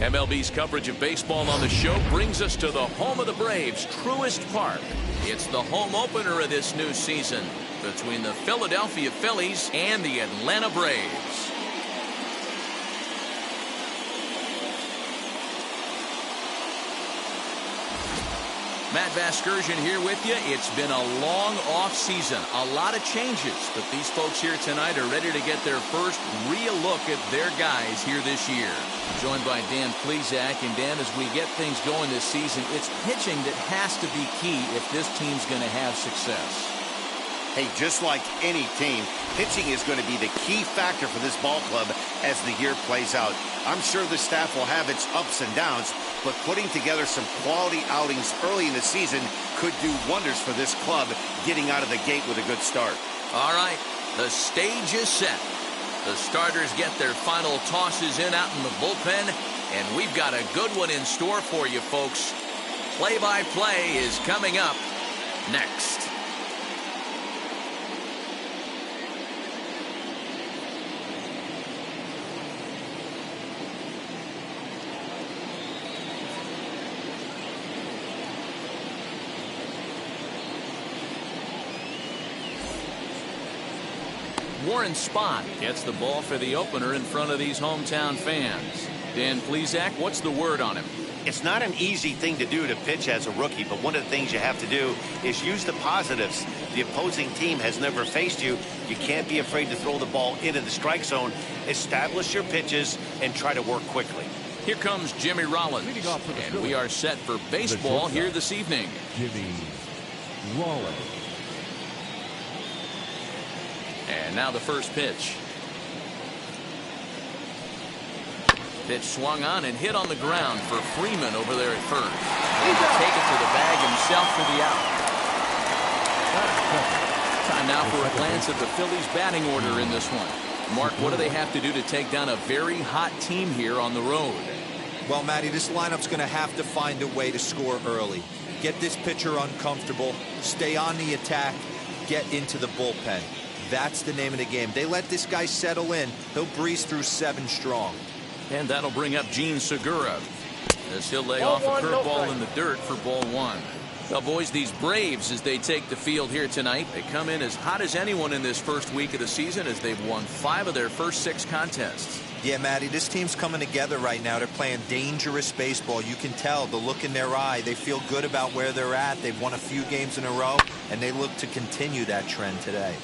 MLB's coverage of baseball on the show brings us to the home of the Braves, Truist Park. It's the home opener of this new season between the Philadelphia Phillies and the Atlanta Braves. Matt Vasgersian here with you. It's been a long off season, a lot of changes, but these folks here tonight are ready to get their first real look at their guys here this year. Joined by Dan Plesac. And Dan, as we get things going this season, it's pitching that has to be key if this team's going to have success. Hey, just like any team, pitching is going to be the key factor for this ball club as the year plays out. I'm sure the staff will have its ups and downs, but putting together some quality outings early in the season could do wonders for this club getting out of the gate with a good start. All right, the stage is set. The starters get their final tosses in out in the bullpen, and we've got a good one in store for you folks. Play-by-play is coming up next. Warren Spahn gets the ball for the opener in front of these hometown fans. Dan Plesac, what's the word on him? It's not an easy thing to do to pitch as a rookie, but one of the things you have to do is use the positives. The opposing team has never faced you. You can't be afraid to throw the ball into the strike zone. Establish your pitches and try to work quickly. Here comes Jimmy Rollins, and we are set for baseball here this evening. Jimmy Rollins. And now the first pitch. Pitch swung on and hit on the ground for Freeman over there at first. He will take it to the bag himself for the out. Time now for a glance at the Phillies batting order in this one. Mark, what do they have to do to take down a very hot team here on the road? Well, Matty, this lineup's going to have to find a way to score early. Get this pitcher uncomfortable, stay on the attack, get into the bullpen. That's the name of the game. They let this guy settle in. He'll breeze through 7 strong. And that'll bring up Gene Segura as he'll lay off a curveball in the dirt for ball 1. Well, boys, these Braves, as they take the field here tonight, they come in as hot as anyone in this first week of the season as they've won 5 of their first 6 contests. Yeah, Matty, this team's coming together right now. They're playing dangerous baseball. You can tell the look in their eye. They feel good about where they're at. They've won a few games in a row, and they look to continue that trend today.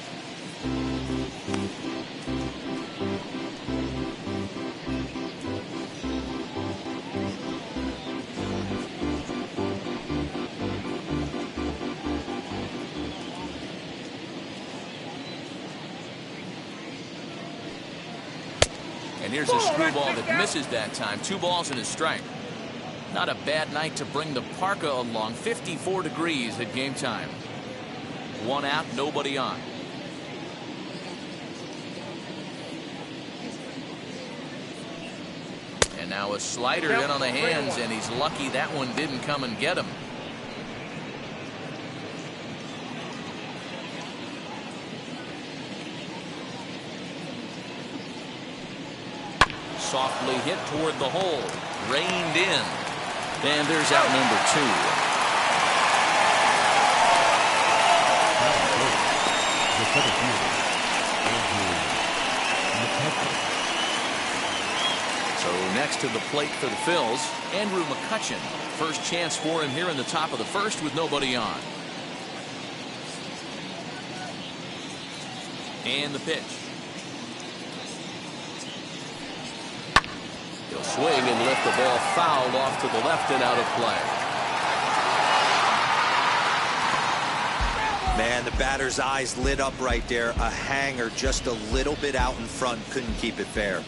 And here's a screwball that misses that time. 2 balls and a strike. Not a bad night to bring the parka along. 54 degrees at game time. 1 out, nobody on. And now a slider in on the hands, and he's lucky that one didn't come and get him. Softly hit toward the hole. Reined in. And there's out number 2. So next to the plate for the Phils, Andrew McCutchen. First chance for him here in the top of the first with nobody on. And the pitch. He'll swing and lift the ball foul off to the left and out of play. Man, the batter's eyes lit up right there. A hanger just a little bit out in front. Couldn't keep it fair.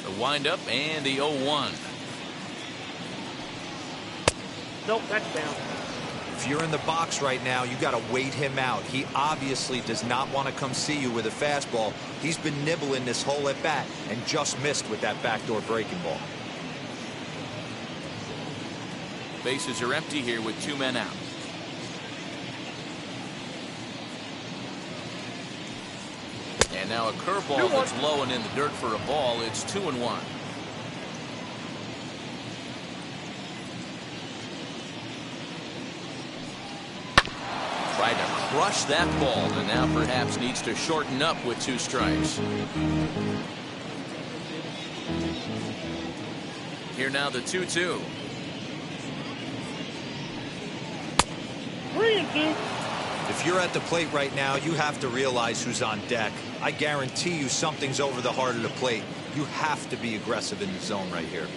The windup and the 0-1. Nope, that's down. If you're in the box right now, you got to wait him out. He obviously does not want to come see you with a fastball. He's been nibbling this whole at bat and just missed with that backdoor breaking ball. Bases are empty here with 2 men out. And now a curveball that's low and in the dirt for a ball. It's 2-1. Tried to crush that ball, and now perhaps needs to shorten up with 2 strikes. Here now the 2-2. 3-2. If you're at the plate right now, you have to realize who's on deck. I guarantee you something's over the heart of the plate. You have to be aggressive in the zone right here.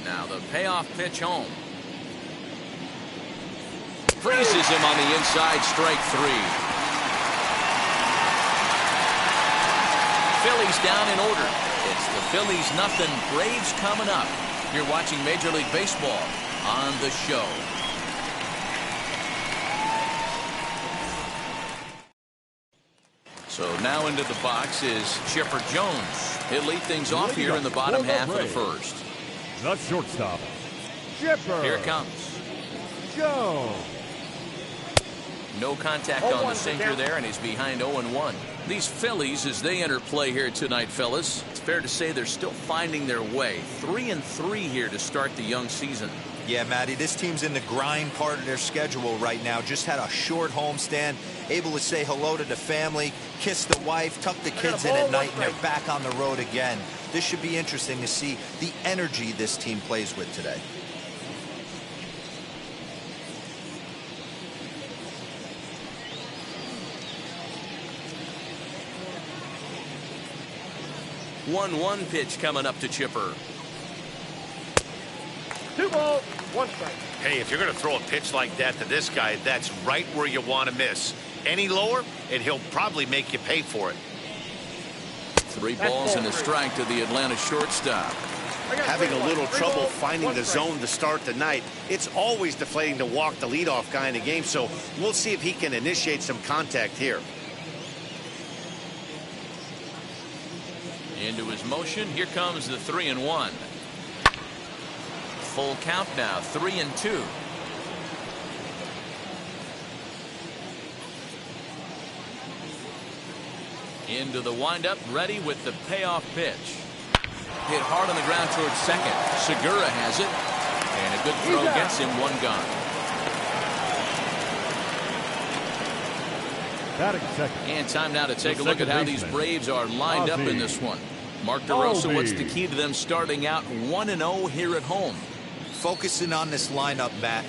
Now the payoff pitch home. Freezes him on the inside, strike 3. Phillies down in order. It's the Phillies nothing, Braves coming up. You're watching Major League Baseball on the show. So now into the box is Chipper Jones. He'll lead things off here in the bottom half of the first. The shortstop, Chipper. Here it comes. Jones. No contact on the sinker there, and he's behind 0-1. These Phillies, as they enter play here tonight, fellas, it's fair to say they're still finding their way. 3-3 here to start the young season. Yeah, Matty, this team's in the grind part of their schedule right now. Just had a short homestand, able to say hello to the family, kiss the wife, tuck the kids in at night, and they're back on the road again. This should be interesting to see the energy this team plays with today. One pitch coming up to Chipper. 2 balls, 1 strike. Hey, if you're going to throw a pitch like that to this guy, that's right where you want to miss. Any lower, and he'll probably make you pay for it. 3 balls and a strike to the Atlanta shortstop. Having a little trouble finding the zone to start the night. It's always deflating to walk the leadoff guy in the game, so we'll see if he can initiate some contact here. Into his motion. Here comes the 3-1. Full count now, 3-2. Into the windup, ready with the payoff pitch. Hit hard on the ground towards second. Segura has it, and a good throw gets him 1 gone. Batting second. And time now to take a look at how these Braves are lined up in this one. Mark DeRosa, what's the key to them starting out 1-0 here at home? Focusing on this lineup, Matt.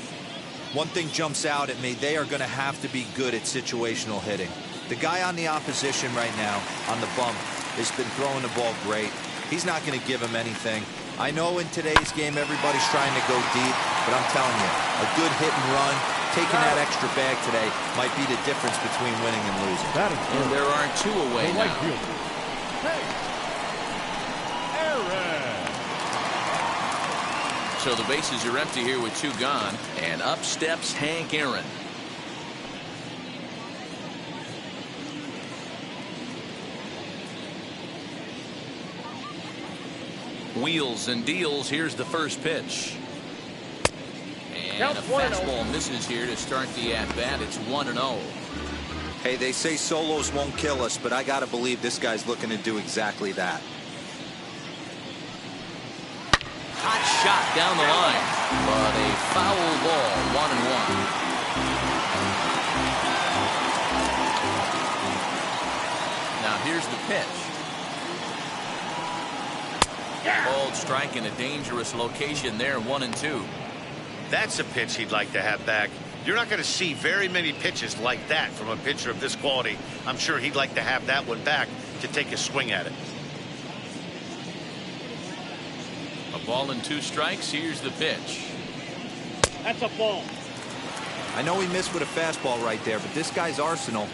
One thing jumps out at me. They are going to have to be good at situational hitting. The guy on the opposition right now on the bump has been throwing the ball great. He's not going to give him anything. I know in today's game everybody's trying to go deep, but I'm telling you, a good hit and run, taking that extra bag today might be the difference between winning and losing. And there are 2 away now. So the bases are empty here with 2 gone, and up steps Hank Aaron. Wheels and deals. Here's the first pitch. And a fastball misses here to start the at-bat. It's 1-0. Hey, they say solos won't kill us, but I got to believe this guy's looking to do exactly that. Hot shot down the line, but a foul ball, 1-1. Now here's the pitch. Bold strike in a dangerous location there, 1-2. That's a pitch he'd like to have back. You're not going to see very many pitches like that from a pitcher of this quality. I'm sure he'd like to have that one back to take a swing at it. A ball and 2 strikes. Here's the pitch. That's a ball. I know he missed with a fastball right there, but this guy's arsenal,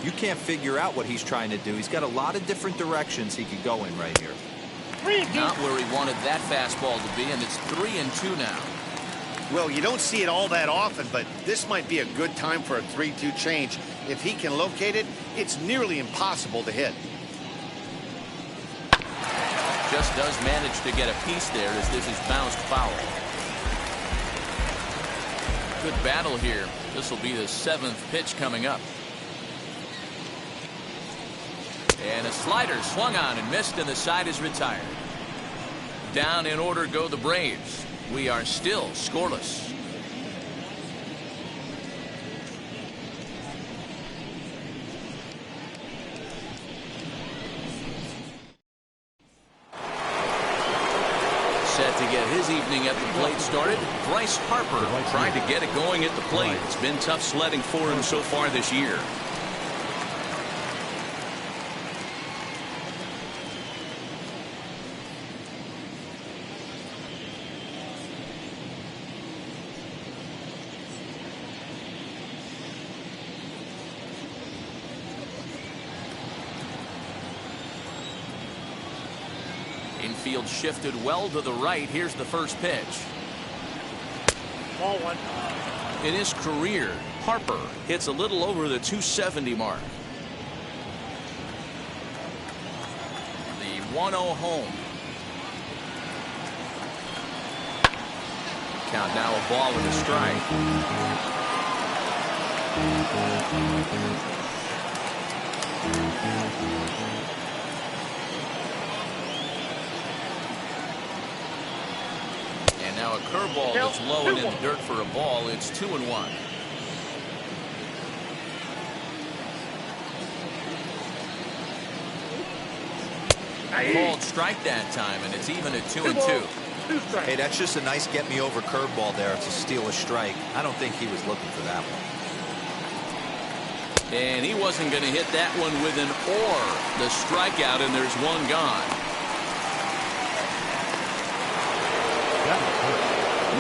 you can't figure out what he's trying to do. He's got a lot of different directions he could go in right here. Not where he wanted that fastball to be, and it's 3-2 now. Well, you don't see it all that often, but this might be a good time for a 3-2 change. If he can locate it, it's nearly impossible to hit. Just does manage to get a piece there as this is bounced foul. Good battle here. This will be the 7th pitch coming up. And a slider swung on and missed, and the side is retired. Down in order go the Braves. We are still scoreless. evening at the plate started. Bryce Harper tried to get it going at the plate. It's been tough sledding for him so far this year. Infield shifted well to the right. Here's the first pitch. Ball one. In his career, Harper hits a little over the 270 mark. The 1-0 home. Count now, a ball and a strike. Now a curveball that's low and in the dirt for a ball. It's 2-1. Called strike that time, and it's even at 2-2. Hey, that's just a nice get-me-over curveball there. It's a steal a strike. I don't think he was looking for that one. And he wasn't going to hit that one with an or. The strikeout, and there's one gone.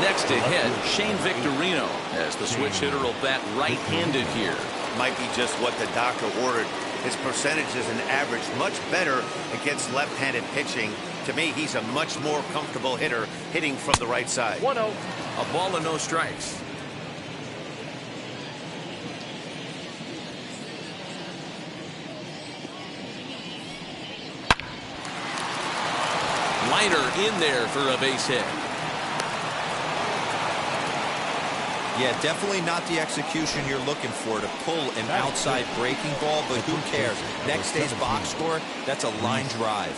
Next to hit, Shane Victorino, as the switch hitter will bat right-handed here. Might be just what the doctor ordered. His percentages and average much better against left-handed pitching. To me, he's a much more comfortable hitter hitting from the right side. 1-0. A ball and no strikes. Liner in there for a base hit. Yeah, definitely not the execution you're looking for to pull an outside breaking ball, but who cares? Next day's box score, that's a line drive.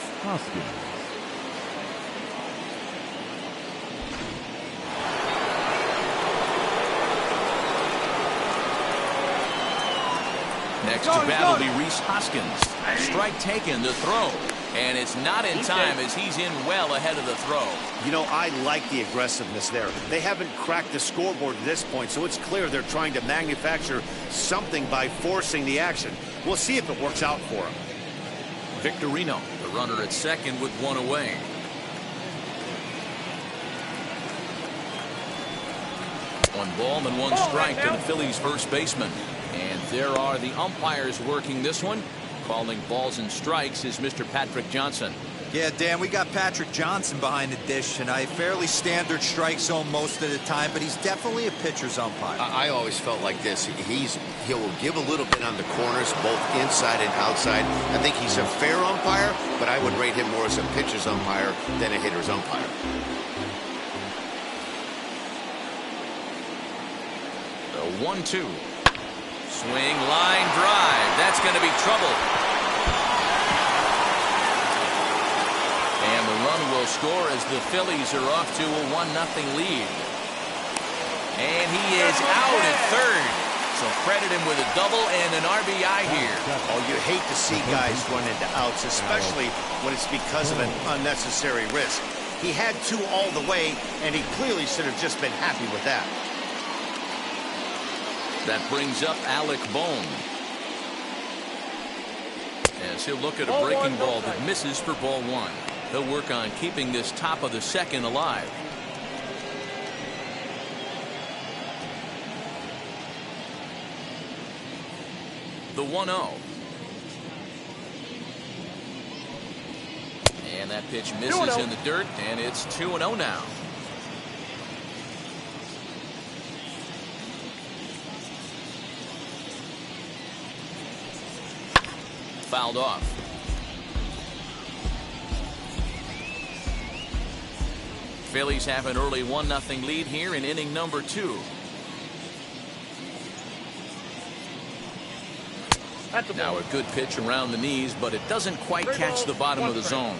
Next to bat will be Rhys Hoskins. Strike taken, the throw. And it's not in time as he's in well ahead of the throw. You know, I like the aggressiveness there. They haven't cracked the scoreboard at this point, so it's clear they're trying to manufacture something by forcing the action. We'll see if it works out for him. Victorino, the runner at second with one away. One ball and one strike to the Phillies first baseman. And there are the umpires working this one. Calling balls and strikes is Mr. Patrick Johnson. Yeah, Dan, we got Patrick Johnson behind the dish tonight. Fairly standard strike zone most of the time, but he's definitely a pitcher's umpire. I always felt like this. He'll give a little bit on the corners, both inside and outside. I think he's a fair umpire, but I would rate him more as a pitcher's umpire than a hitter's umpire. The 1-2. Swing, line, drive. That's going to be trouble. And the run will score as the Phillies are off to a 1-0 lead. And he is out at third. So credit him with a double and an RBI here. Oh, you hate to see guys run into outs, especially when it's because of an unnecessary risk. He had two all the way, and he clearly should have just been happy with that. That brings up Alec Bohm. As he'll look at a breaking ball that misses for ball one. He'll work on keeping this top of the second alive. The 1-0. And that pitch misses in the dirt, and it's 2-0 now. Fouled off. Phillies have an early 1-0 lead here in inning number 2. Now a good pitch around the knees, but it doesn't quite catch the bottom of the zone.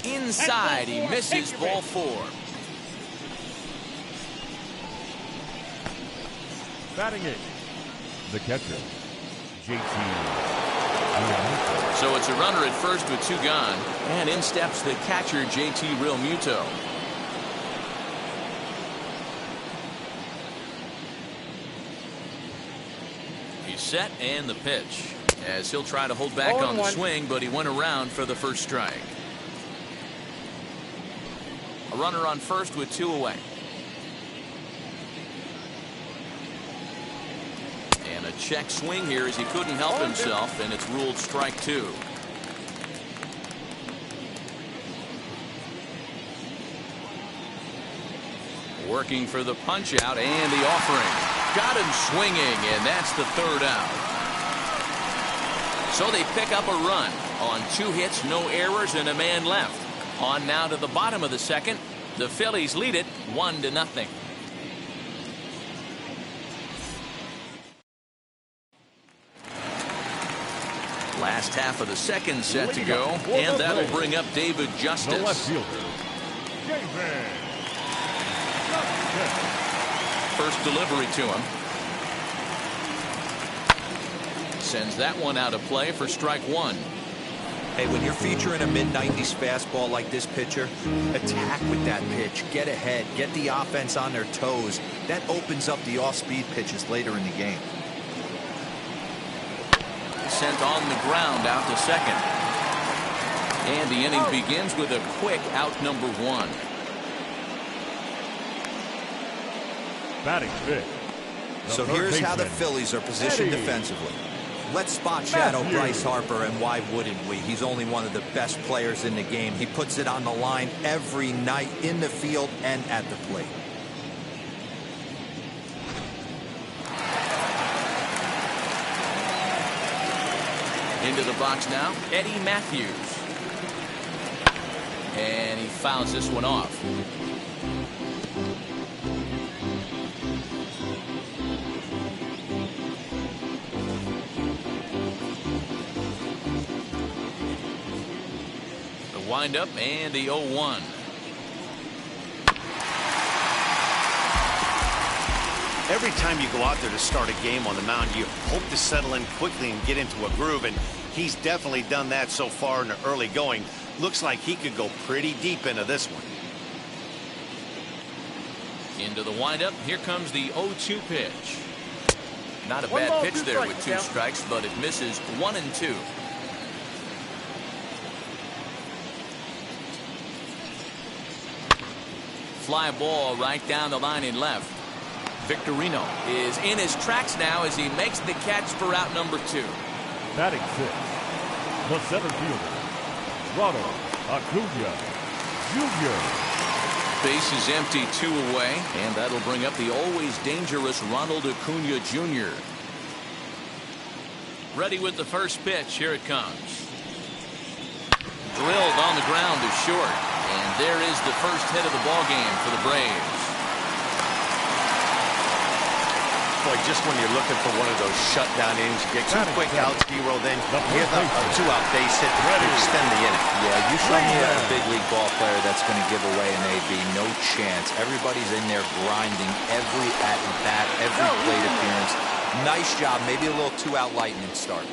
Inside, he misses ball 4. Batting 8. The catcher, JT. So it's a runner at first with 2 gone, and in steps the catcher, JT Realmuto. He's set, and the pitch, as he'll try to hold back on the swing, but he went around for the first strike. A runner on first with 2 away. And a check swing here as he couldn't help himself, and it's ruled strike 2. Working for the punch out and the offering. Got him swinging, and that's the 3rd out. So they pick up a run on 2 hits, no errors, and a man left. On now to the bottom of the 2nd. The Phillies lead it 1-0. Last half of the 2nd set to go, and that'll bring up David Justice. The left fielder, David. First delivery to him. Sends that one out of play for strike 1. Hey, when you're featuring a mid-90s fastball like this pitcher, attack with that pitch. Get ahead. Get the offense on their toes. That opens up the off-speed pitches later in the game. Sent on the ground out to 2nd. And the inning begins with a quick out number 1. Batting fifth. So here's how the Phillies are positioned defensively. Let's spot shadow Bryce Harper, and why wouldn't we? He's only one of the best players in the game. He puts it on the line every night in the field and at the plate. Into the box now, Eddie Matthews. And he fouls this one off. Windup and the 0-1. Every time you go out there to start a game on the mound, you hope to settle in quickly and get into a groove, and he's definitely done that so far in the early going. Looks like he could go pretty deep into this one. Into the windup. Here comes the 0-2 pitch. Not a bad pitch there with 2 strikes, but it misses 1-2. Fly ball right down the line in left. Victorino is in his tracks now as he makes the catch for out number 2. Batting sixth. The center fielder, Ronald Acuna Jr. Base is empty, 2 away, and that'll bring up the always dangerous Ronald Acuna Jr. Ready with the first pitch. Here it comes. Drilled on the ground to short. And there is the first hit of the ball game for the Braves. Boy, just when you're looking for one of those shutdown innings, get 2 quick outs, zero, then give up a 2-out base hit to extend the inning. Yeah, you show me a big league ball player that's going to give away an AB. No chance. Everybody's in there grinding every at-bat, every plate appearance. Nice job. Maybe a little 2-out lightning start.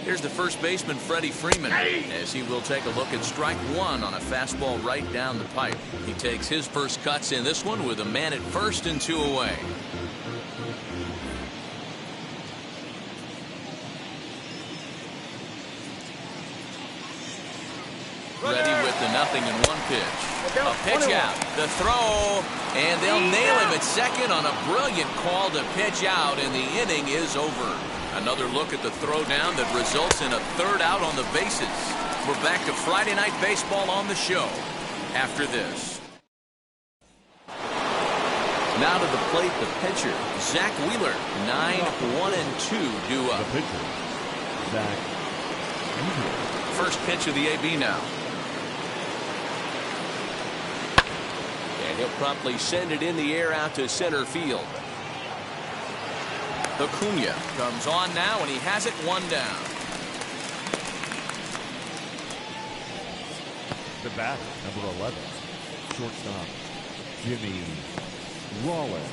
Here's the first baseman, Freddie Freeman, as he will take a look at strike 1 on a fastball right down the pipe. He takes his first cuts in this one with a man at first and 2 away. Ready with the 0-1 pitch. A pitch out, the throw, and they'll nail him at second on a brilliant call to pitch out, and the inning is over. Another look at the throwdown that results in a 3rd out on the bases. We're back to Friday Night Baseball on the show after this. Now to the plate, the pitcher, Zach Wheeler. 9-1-2 due up. The pitcher, Zach Wheeler. First pitch of the AB now. And he'll promptly send it in the air out to center field. Acuna comes on now, and he has it 1 down. The bat, number 11, shortstop, Jimmy Rollins.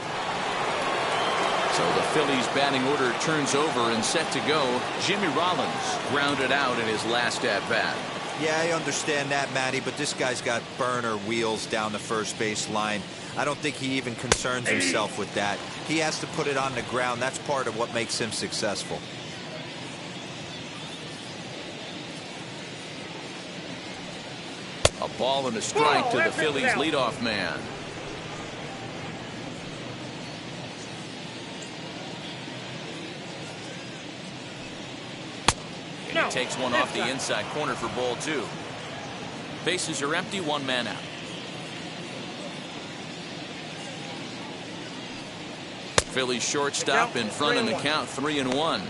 So the Phillies batting order turns over and set to go. Jimmy Rollins grounded out in his last at-bat. Yeah, I understand that, Matty, but this guy's got burner wheels down the first base line. I don't think he even concerns himself with that. He has to put it on the ground. That's part of what makes him successful. A ball and a strike to the Phillies leadoff man. And he takes one off the inside corner for ball 2. Bases are empty, 1 man out. Phillies shortstop in front in the count, 3-1.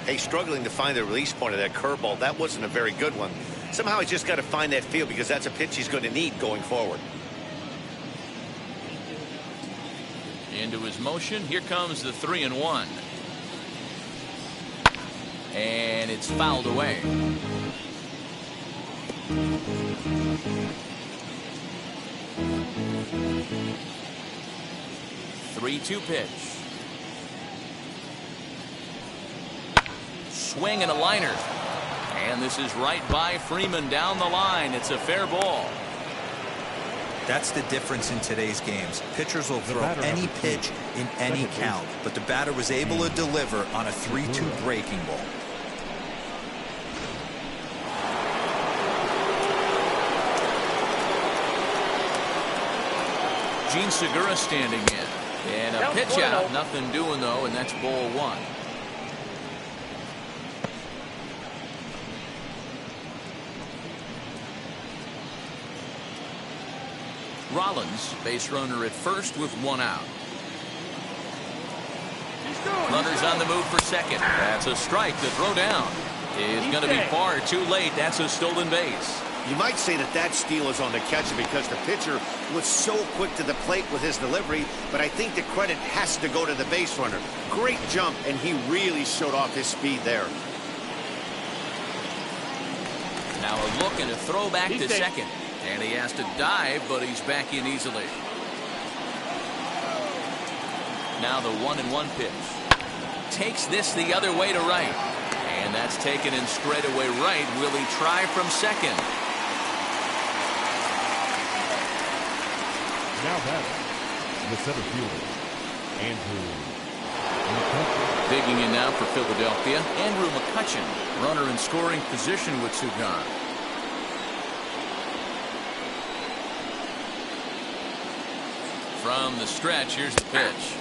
Hey, struggling to find the release point of that curveball. That wasn't a very good one. Somehow he's just got to find that feel, because that's a pitch he's going to need going forward. Into his motion. Here comes the 3-1. And it's fouled away. 3-2 pitch. Swing and a liner. And this is right by Freeman down the line. It's a fair ball. That's the difference in today's games. Pitchers will throw any pitch in any count, but the batter was able to deliver on a 3-2 breaking ball. Gene Segura standing in. And a pitch out. Nothing doing, though, and that's ball 1. Rollins, base runner at first with 1 out. Runners on the move for second. That's a strike. The throw down is going to be far too late. That's a stolen base. You might say that that steal is on the catcher, because the pitcher was so quick to the plate with his delivery, but I think the credit has to go to the base runner. Great jump, and he really showed off his speed there. Now a look and a throw back to second. And he has to dive, but he's back in easily. Now the 1-1 pitch. Takes this the other way to right. And that's taken in straightaway right. Will he try from second? Now batting, the center fielder, Andrew McCutchen. Digging in now for Philadelphia, Andrew McCutchen. Runner in scoring position with Sugan. From the stretch, here's the pitch.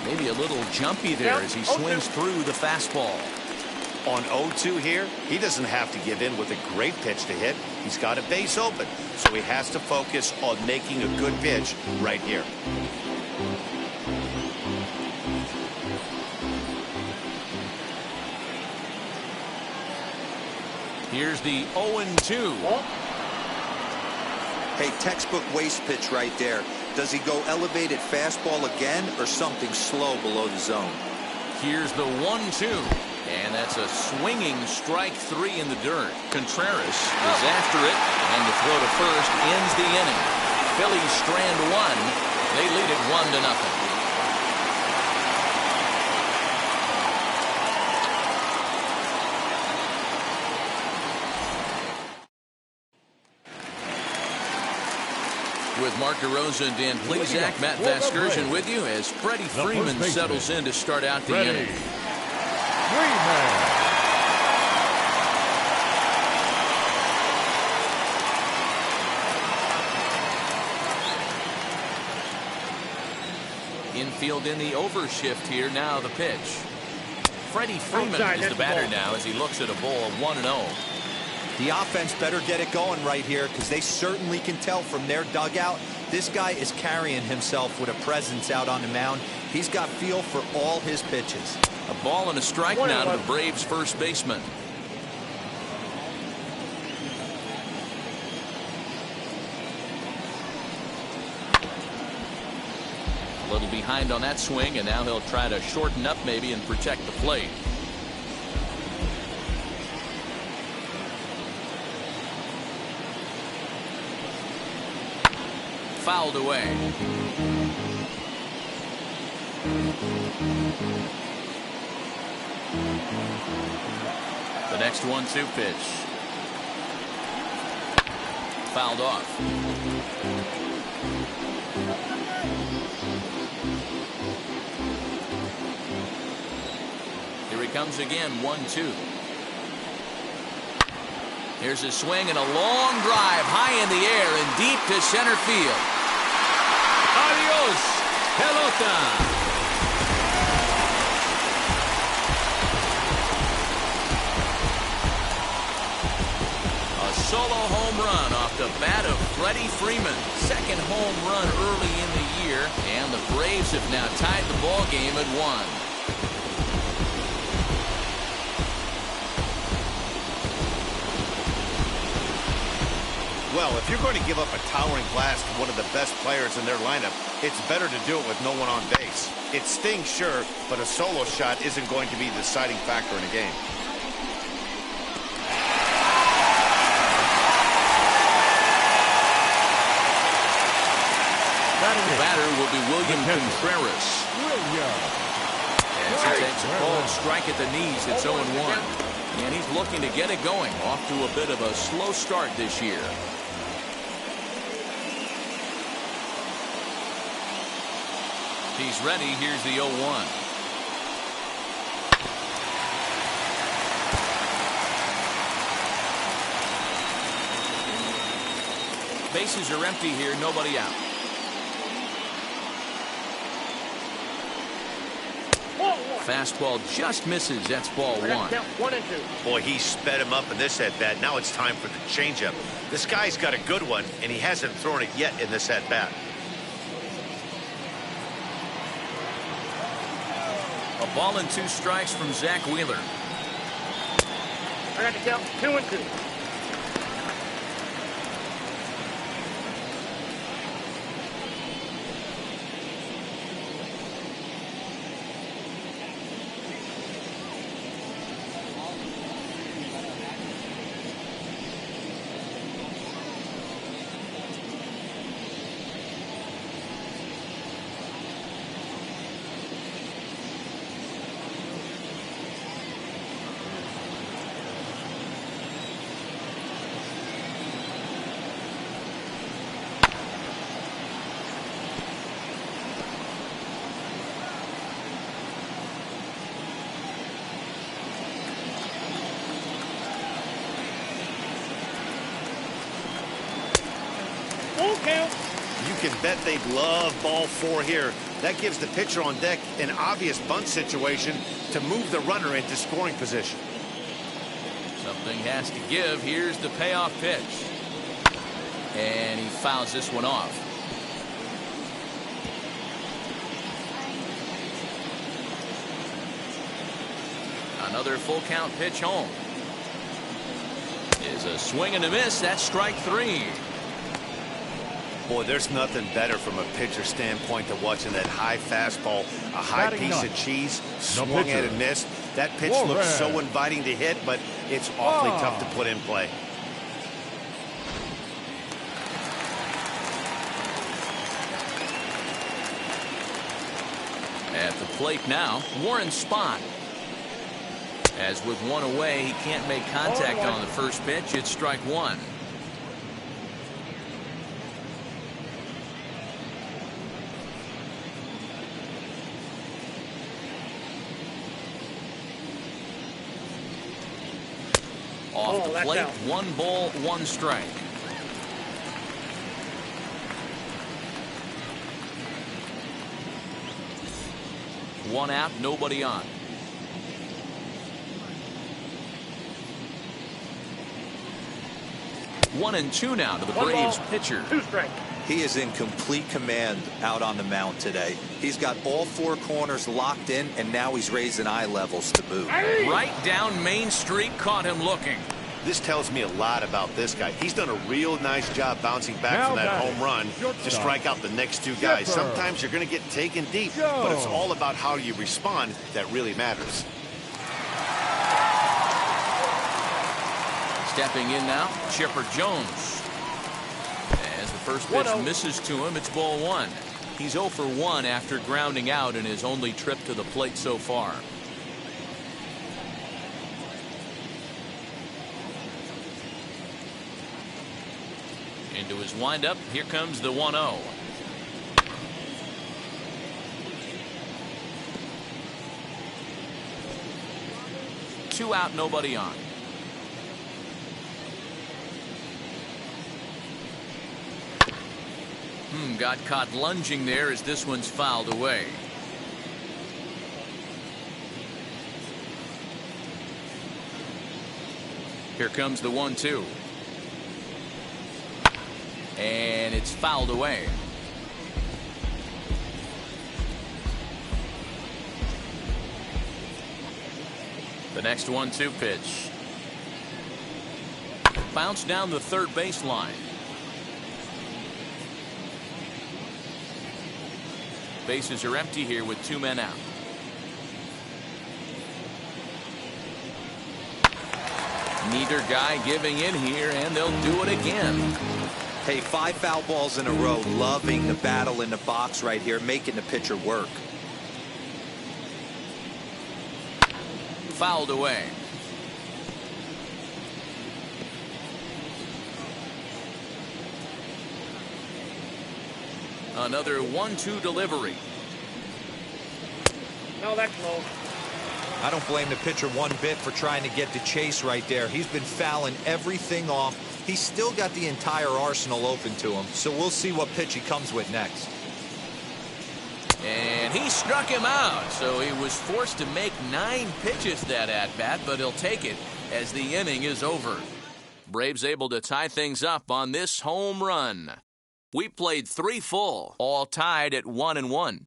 Maybe a little jumpy there as he swings through the fastball. On 0-2 here, he doesn't have to give in with a great pitch to hit. He's got a base open, so he has to focus on making a good pitch right here. Here's the 0-2. Hey, textbook waste pitch right there. Does he go elevated fastball again or something slow below the zone? Here's the 1-2. And that's a swinging strike 3 in the dirt. Contreras is after it, and the throw to first ends the inning. Phillies strand 1. They lead it 1-0. With Mark DeRosa and Dan Plesac, Matt Vasgersian with you as Freddie Freeman settles in to start out the inning. Infield in the overshift here. Now the pitch. Freddie Freeman is the batter now as he looks at a ball 1-0. The offense better get it going right here, because they certainly can tell from their dugout this guy is carrying himself with a presence out on the mound. He's got feel for all his pitches. A ball and a strike now to the Braves first baseman. A little behind on that swing, and now he'll try to shorten up maybe and protect the plate. Fouled away. The next 1-2 pitch. Fouled off. Here he comes again, 1-2. Here's a swing and a long drive high in the air and deep to center field. Adios, pelota. Solo home run off the bat of Freddie Freeman. Second home run early in the year, and the Braves have now tied the ball game at 1. Well, if you're going to give up a towering blast to one of the best players in their lineup, it's better to do it with no one on base. It stings, sure, but a solo shot isn't going to be the deciding factor in a game. The batter will be William Contreras. As he takes a cold strike at the knees, it's 0-1. And he's looking to get it going. Off to a bit of a slow start this year. He's ready. Here's the 0-1. Bases are empty here. Nobody out. Fastball just misses. That's ball 1. 1-2. Boy, he sped him up in this at-bat. Now it's time for the changeup. This guy's got a good one, and he hasn't thrown it yet in this at-bat. A ball and 2 strikes from Zach Wheeler. I got to count 2-2. You can bet they'd love ball 4 here. That gives the pitcher on deck an obvious bunt situation to move the runner into scoring position. Something has to give. Here's the payoff pitch. And he fouls this one off. Another full count pitch home. Is a swing and a miss. That's strike 3. Boy, there's nothing better from a pitcher standpoint than watching that high fastball, a high piece of cheese, swung at and missed. That pitch looks so inviting to hit, but it's awfully tough to put in play. At the plate now, Warren Spahn. As with 1 away, he can't make contact on the first pitch. It's strike 1. Off the plate, 1 ball, 1 strike. One out, nobody on. One and 2 now to the Braves pitcher. 2 strikes. He is in complete command out on the mound today. He's got all 4 corners locked in, and now he's raising eye levels to move. Right down Main Street, caught him looking. This tells me a lot about this guy. He's done a real nice job bouncing back from that home run to strike out the next two guys. Sometimes you're going to get taken deep, but it's all about how you respond that really matters. Stepping in now, Chipper Jones. As the first pitch misses to him, it's ball one. He's 0 for 1 after grounding out in his only trip to the plate so far. Into his windup, here comes the 1-0. Two out, nobody on. Got caught lunging there as this one's fouled away. Here comes the 1-2. And it's fouled away. The next 1-2 pitch. Bounced down the third baseline. Bases are empty here with 2 men out. Neither guy giving in here, and they'll do it again. Hey, 5 foul balls in a row. Loving the battle in the box right here, making the pitcher work. Fouled away. Another 1-2 delivery. No, that's low. I don't blame the pitcher one bit for trying to get the chase right there. He's been fouling everything off. He's still got the entire arsenal open to him, so we'll see what pitch he comes with next. And he struck him out, so he was forced to make 9 pitches that at-bat, but he'll take it as the inning is over. Braves able to tie things up on this home run. We played 3 full, all tied at 1-1.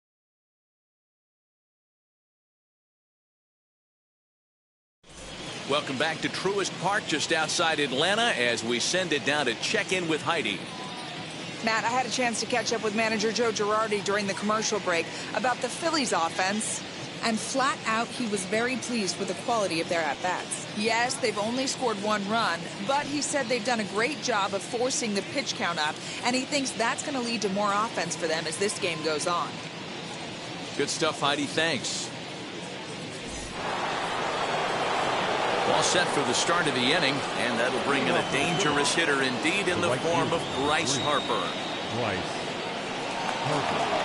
Welcome back to Truist Park just outside Atlanta as we send it down to check in with Heidi. Matt, I had a chance to catch up with manager Joe Girardi during the commercial break about the Phillies offense. And flat out, he was very pleased with the quality of their at-bats. Yes, they've only scored 1 run, but he said they've done a great job of forcing the pitch count up, and he thinks that's going to lead to more offense for them as this game goes on. Good stuff, Heidi. Thanks. All set for the start of the inning, and that'll bring in a dangerous hitter indeed in the form of Bryce Harper. Bryce Harper.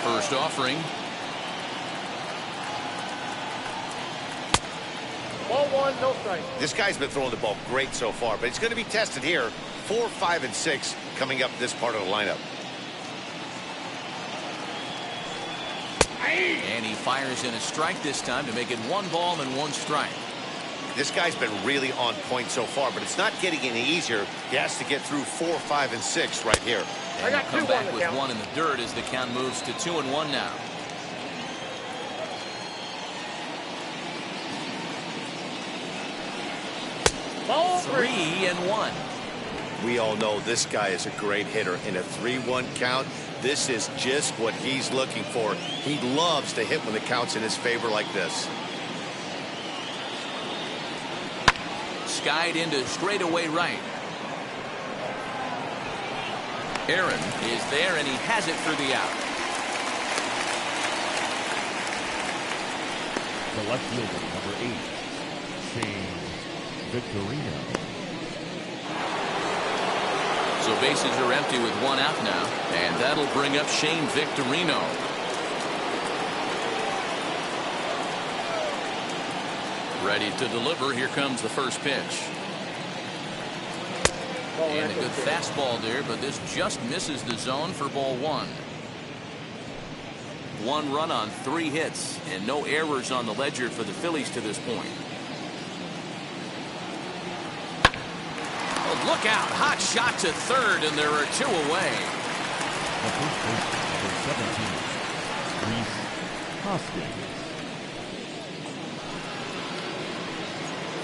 First offering. Ball 1, no strike. This guy's been throwing the ball great so far, but it's going to be tested here. 4, 5, and 6 coming up this part of the lineup. And he fires in a strike this time to make it 1 ball and 1 strike. This guy's been really on point so far, but it's not getting any easier. He has to get through 4, 5, and 6 right here. And he'll come back with 1 in the dirt as the count moves to 2-1 now. Ball 3-1. We all know this guy is a great hitter. In a 3-1 count, this is just what he's looking for. He loves to hit when the count's in his favor like this. Skied into straightaway right. Aaron is there, and he has it for the out. The left fielder, number 8, Shane Victorino. So bases are empty with 1 out now, and that'll bring up Shane Victorino. Ready to deliver. Here comes the first pitch. And a good fastball there, but this just misses the zone for ball 1. 1 run on 3 hits, and no errors on the ledger for the Phillies to this point. Oh, look out. Hot shot to third, and there are 2 away. The first baseman, number 17, Reese Hoskins.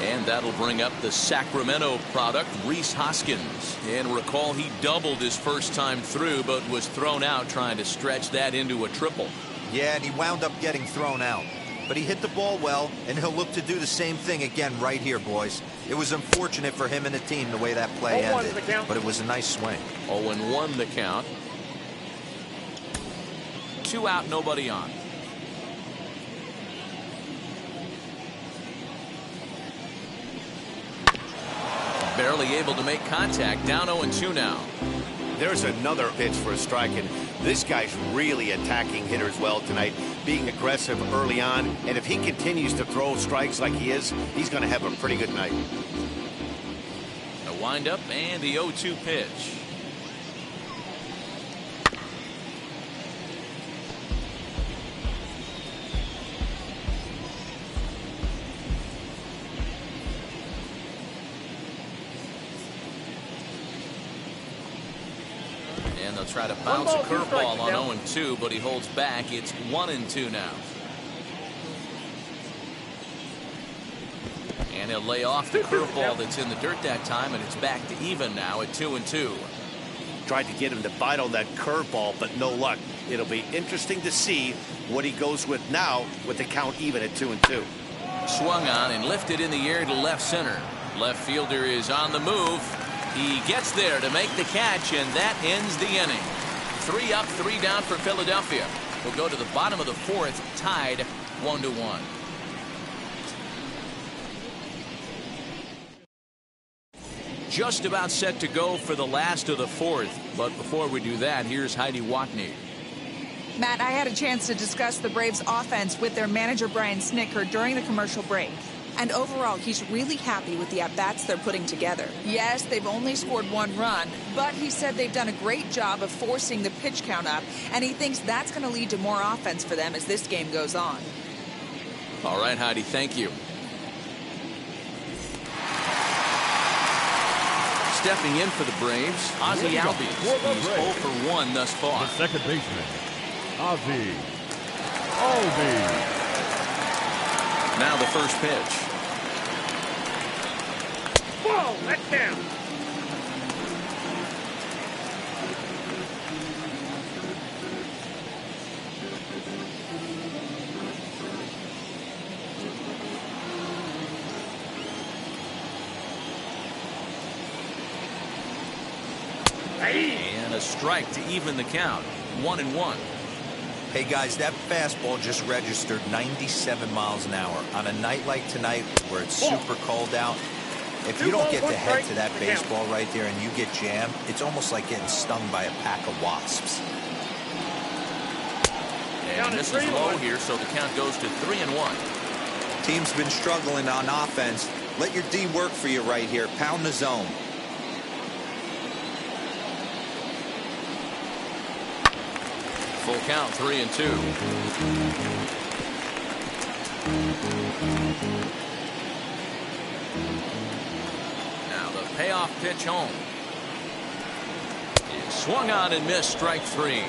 And that'll bring up the Sacramento product, Rhys Hoskins. And recall, he doubled his first time through, but was thrown out trying to stretch that into a triple. Yeah, and he wound up getting thrown out. But he hit the ball well, and he'll look to do the same thing again right here, boys. It was unfortunate for him and the team the way that play ended, but it was a nice swing. 0-1 the count. 2 out, nobody on. Barely able to make contact. Down 0-2 now. There's another pitch for a strike, and this guy's really attacking hitters well tonight, being aggressive early on, and if he continues to throw strikes like he is, he's going to have a pretty good night. A windup and the 0-2 pitch. And they'll try to bounce a curveball on 0-2, but he holds back. It's 1-2 now. And he'll lay off the curveball that's in the dirt that time, and it's back to even now at 2-2. Tried to get him to bite on that curveball, but no luck. It'll be interesting to see what he goes with now with the count even at 2-2. Swung on and lifted in the air to left center. Left fielder is on the move. He gets there to make the catch, and that ends the inning. 3 up, 3 down for Philadelphia. We'll go to the bottom of the 4th, tied 1-1. Just about set to go for the last of the 4th. But before we do that, here's Heidi Watney. Matt, I had a chance to discuss the Braves offense with their manager Brian Snitker during the commercial break. And overall, he's really happy with the at-bats they're putting together. Yes, they've only scored 1 run, but he said they've done a great job of forcing the pitch count up, and he thinks that's going to lead to more offense for them as this game goes on. All right, Heidi, thank you. Stepping in for the Braves, Ozzie Albies. He's 0 for 1 thus far. The second baseman, Ozzie Albies. Now the first pitch. Whoa, that's down. And a strike to even the count. 1-1. Hey guys, that fastball just registered 97 miles an hour. On a night like tonight where it's super cold out, if you don't get the head to that baseball right there and you get jammed, it's almost like getting stung by a pack of wasps. And this is low here, so the count goes to 3-1. Team's been struggling on offense. Let your D work for you right here. Pound the zone. Full count, 3-2. Now the payoff pitch home. It swung on and missed, strike 3.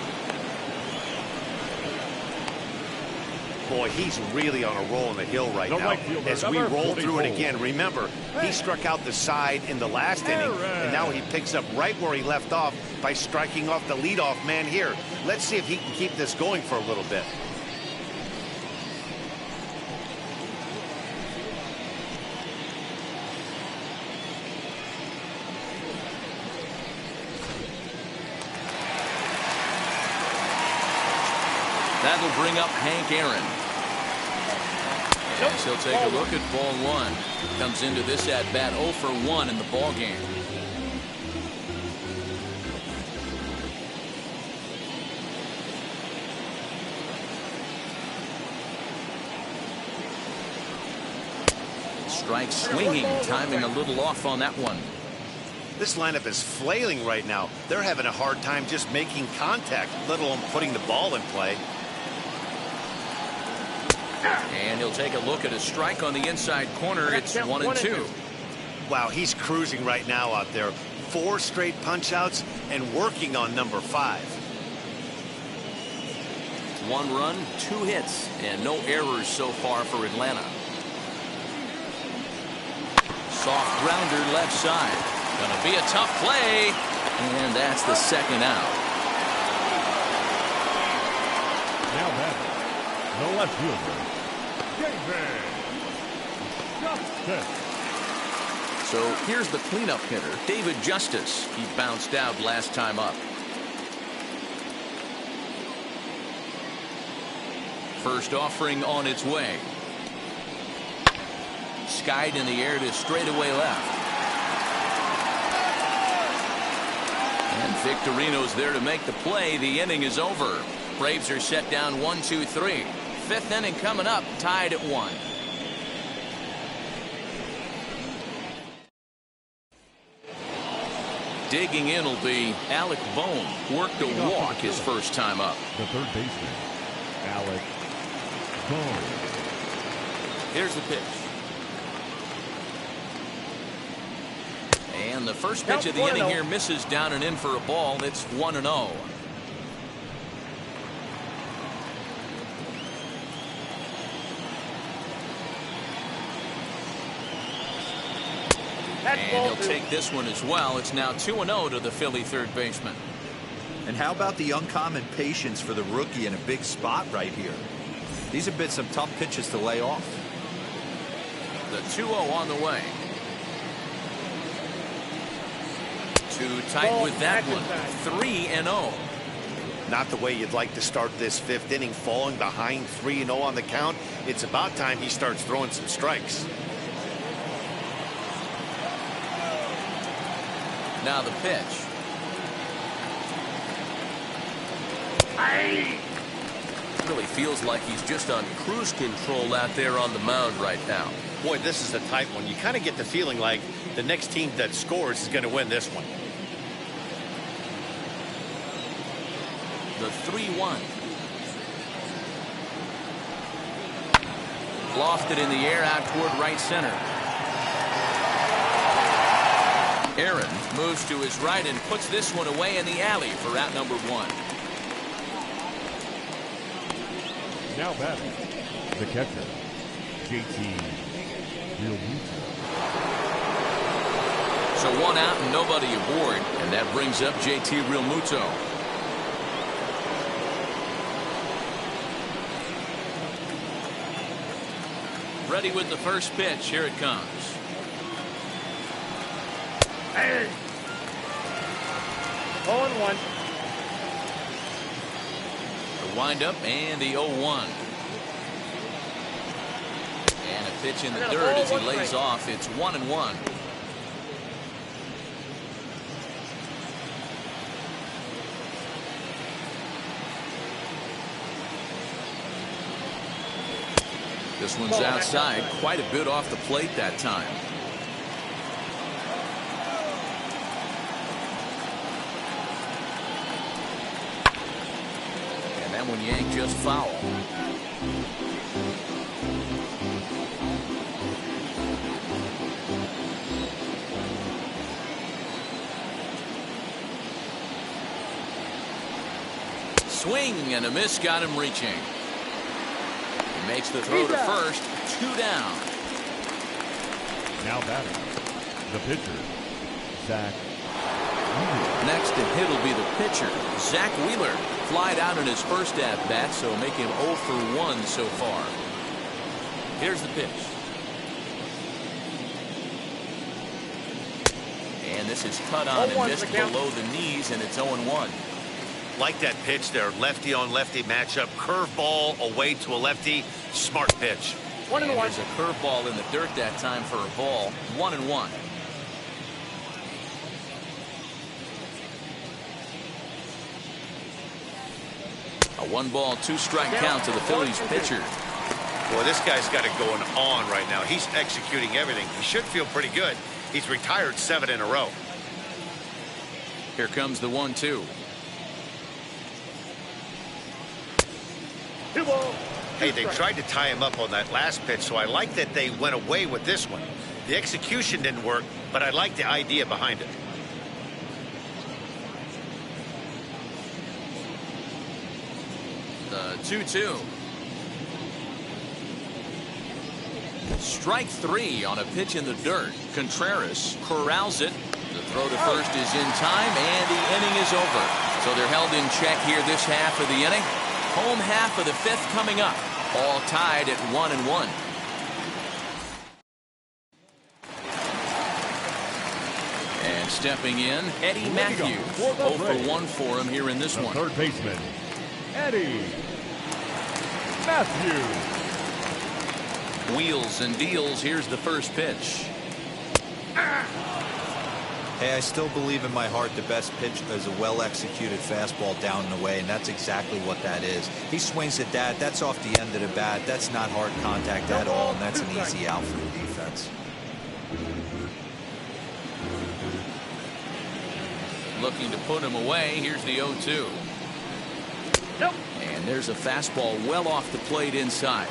Boy, he's really on a roll on the hill right now. As we roll through it again, remember, he struck out the side in the last inning, and now he picks up right where he left off by striking off the leadoff man here. Let's see if he can keep this going for a little bit. That'll bring up Hank Aaron. And he'll take a look at ball 1. Comes into this at-bat 0 for 1 in the ball game. Strike swinging, timing a little off on that one. This lineup is flailing right now. They're having a hard time just making contact, let alone putting the ball in play. And he'll take a look at a strike on the inside corner. It's 1-2. Wow, he's cruising right now out there. 4 straight punch-outs and working on number 5. 1 run, 2 hits, and no errors so far for Atlanta. Soft grounder left side. Gonna be a tough play. And that's the second out. Now batting, the left fielder, David Justice. So here's the cleanup hitter, David Justice. He bounced out last time up. First offering on its way. Skied in the air to straightaway left. And Victorino's there to make the play. The inning is over. Braves are set down 1-2-3. Fifth inning coming up, tied at 1. Digging in will be Alec Bohm. Worked a walk his first time up. The third baseman, Alec Bohm. Here's the pitch. And the first pitch of the inning here misses down and in for a ball. It's 1-0. And he'll take this one as well. It's now 2-0 to the Philly third baseman. And how about the uncommon patience for the rookie in a big spot right here? These have been some tough pitches to lay off. The 2-0 on the way. Too tight with that one. 3-0. Not the way you'd like to start this fifth inning, falling behind 3-0 on the count. It's about time he starts throwing some strikes. Now the pitch. Really feels like he's just on cruise control out there on the mound right now. Boy, this is a tight one. You kind of get the feeling like the next team that scores is going to win this one. The 3-1. Lofted in the air out toward right center. Aaron moves to his right and puts this one away in the alley for out number 1. Now batting, the catcher, JT Realmuto. So 1 out and nobody aboard, and that brings up JT Realmuto. Ready with the first pitch. Here it comes. Hey. 0-1. The windup and the 0-1. And a pitch in the dirt as he lays off. It's 1-1. This one's outside, quite a bit off the plate that time. And that one yanked just foul. Swing and a miss got him reaching. Makes the throw to first. 2 down. Now batting, the pitcher, Zach Wheeler. Next to hit will be the pitcher, Zach Wheeler. Flied out in his first at-bat, so make him 0 for 1 so far. Here's the pitch. And this is cut on and missed below the knees, and it's 0-1. Like that pitch there, lefty on lefty matchup, curveball away to a lefty, smart pitch. 1-1. There's a curveball in the dirt that time for a ball. 1-1. A 1-ball, 2-strike count to the Phillies pitcher. Boy, this guy's got it going on right now. He's executing everything. He should feel pretty good. He's retired 7 in a row. Here comes the 1-2. 2-ball. Hey, they tried to tie him up on that last pitch, so I like that they went away with this one. The execution didn't work, but I like the idea behind it. The 2-2. Strike 3 on a pitch in the dirt. Contreras corrals it. The throw to first is in time, and the inning is over. So they're held in check here this half of the inning. Home half of the 5th coming up. All tied at 1-1. And stepping in, Eddie Matthews. 0 for 1 for him here in this one. Third baseman, Eddie Matthews. Wheels and deals. Here's the first pitch. Hey, I still believe in my heart the best pitch is a well-executed fastball down and away, and that's exactly what that is. He swings at that. That's off the end of the bat. That's not hard contact at all, and that's an easy out for the defense. Looking to put him away. Here's the 0-2. Nope. And there's a fastball well off the plate inside.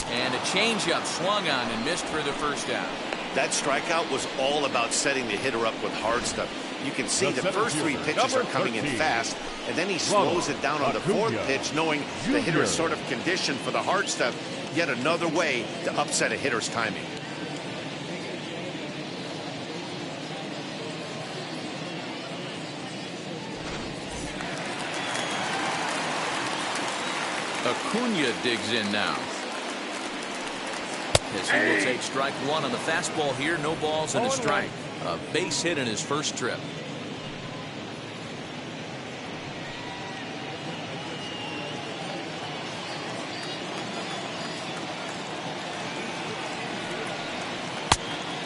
And a changeup swung on and missed for the first out. That strikeout was all about setting the hitter up with hard stuff. You can see the first 3 pitches are coming in fast, and then he slows it down on the 4th pitch, knowing the hitter is sort of conditioned for the hard stuff. Yet another way to upset a hitter's timing. Acuna digs in now. As he will take strike 1 on the fastball here. No balls and a strike. A base hit in his first trip.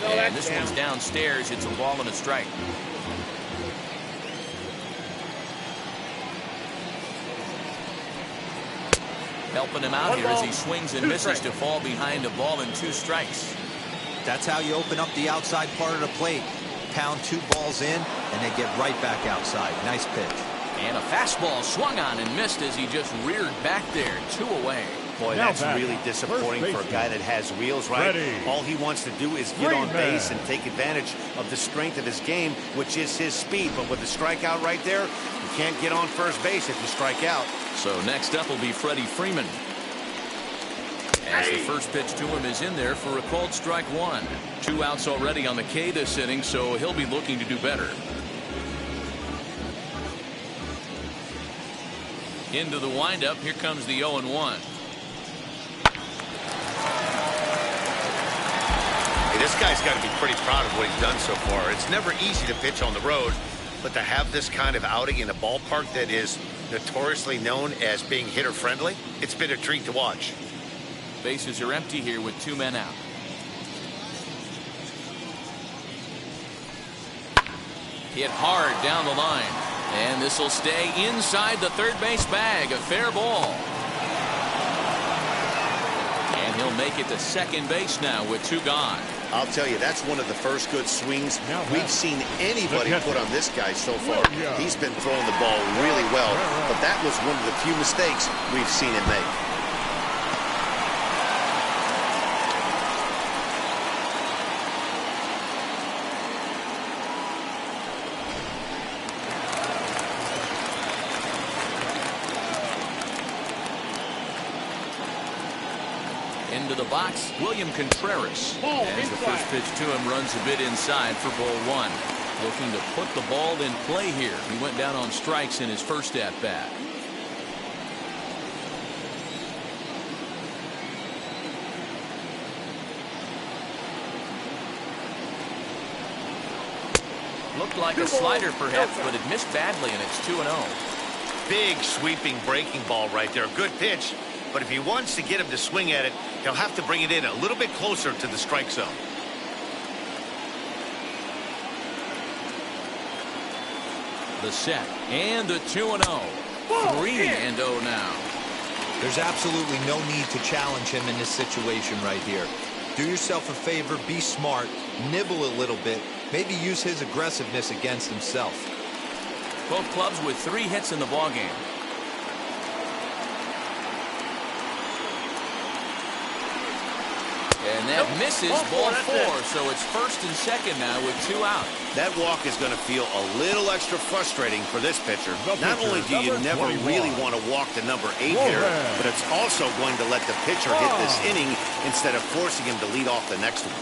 And this one's downstairs. It's a ball and a strike. Helping him out here as he swings and misses to fall behind a ball and 2 strikes. That's how you open up the outside part of the plate. Pound 2 balls in, and they get right back outside. Nice pitch. And a fastball swung on and missed as he just reared back there. 2 away. Boy, that's really disappointing for a guy that has wheels, right? All he wants to do is get on base and take advantage of the strength of his game, which is his speed. But with the strikeout right there, you can't get on first base if you strike out. So next up will be Freddie Freeman. As the first pitch to him is in there for a called strike 1. 2 outs already on the K this inning, so he'll be looking to do better. Into the windup. Here comes the 0-1. This guy's got to be pretty proud of what he's done so far. It's never easy to pitch on the road, but to have this kind of outing in a ballpark that is notoriously known as being hitter-friendly, it's been a treat to watch. Bases are empty here with 2 men out. Hit hard down the line. And this will stay inside the third base bag. A fair ball. And he'll make it to second base now with 2 gone. I'll tell you, that's one of the first good swings we've seen anybody put on this guy so far. He's been throwing the ball really well, but that was one of the few mistakes we've seen him make. Into the box, William Contreras. As the first pitch to him runs a bit inside for ball 1. Looking to put the ball in play here. He went down on strikes in his first at-bat. Looked like a slider perhaps, but it missed badly, and it's 2-0. Big sweeping breaking ball right there. Good pitch. But if he wants to get him to swing at it, he'll have to bring it in a little bit closer to the strike zone. The set and the 2-0. 3-0 now. There's absolutely no need to challenge him in this situation right here. Do yourself a favor, be smart, nibble a little bit, maybe use his aggressiveness against himself. Both clubs with 3 hits in the ballgame. And that misses ball 4. It. So it's first and second now with 2 out. That walk is going to feel a little extra frustrating for this pitcher. Not only do you never really want to walk the number 8 hitter, but it's also going to let the pitcher hit this inning instead of forcing him to lead off the next one.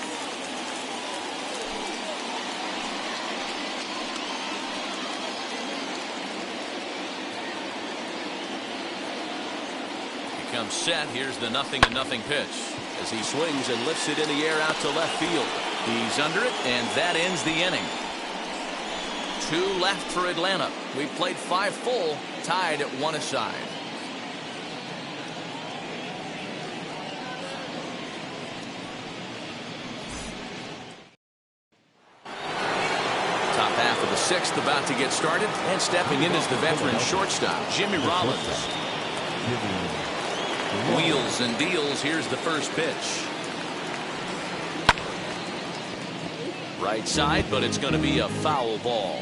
Comes set. Here's the 0-0 pitch as he swings and lifts it in the air out to left field. He's under it, and that ends the inning. 2 left for Atlanta. We've played 5 full, tied at 1 aside. Top half of the 6th about to get started, and stepping in is the veteran shortstop, Jimmy Rollins. Wheels and deals. Here's the first pitch. Right side, but it's going to be a foul ball.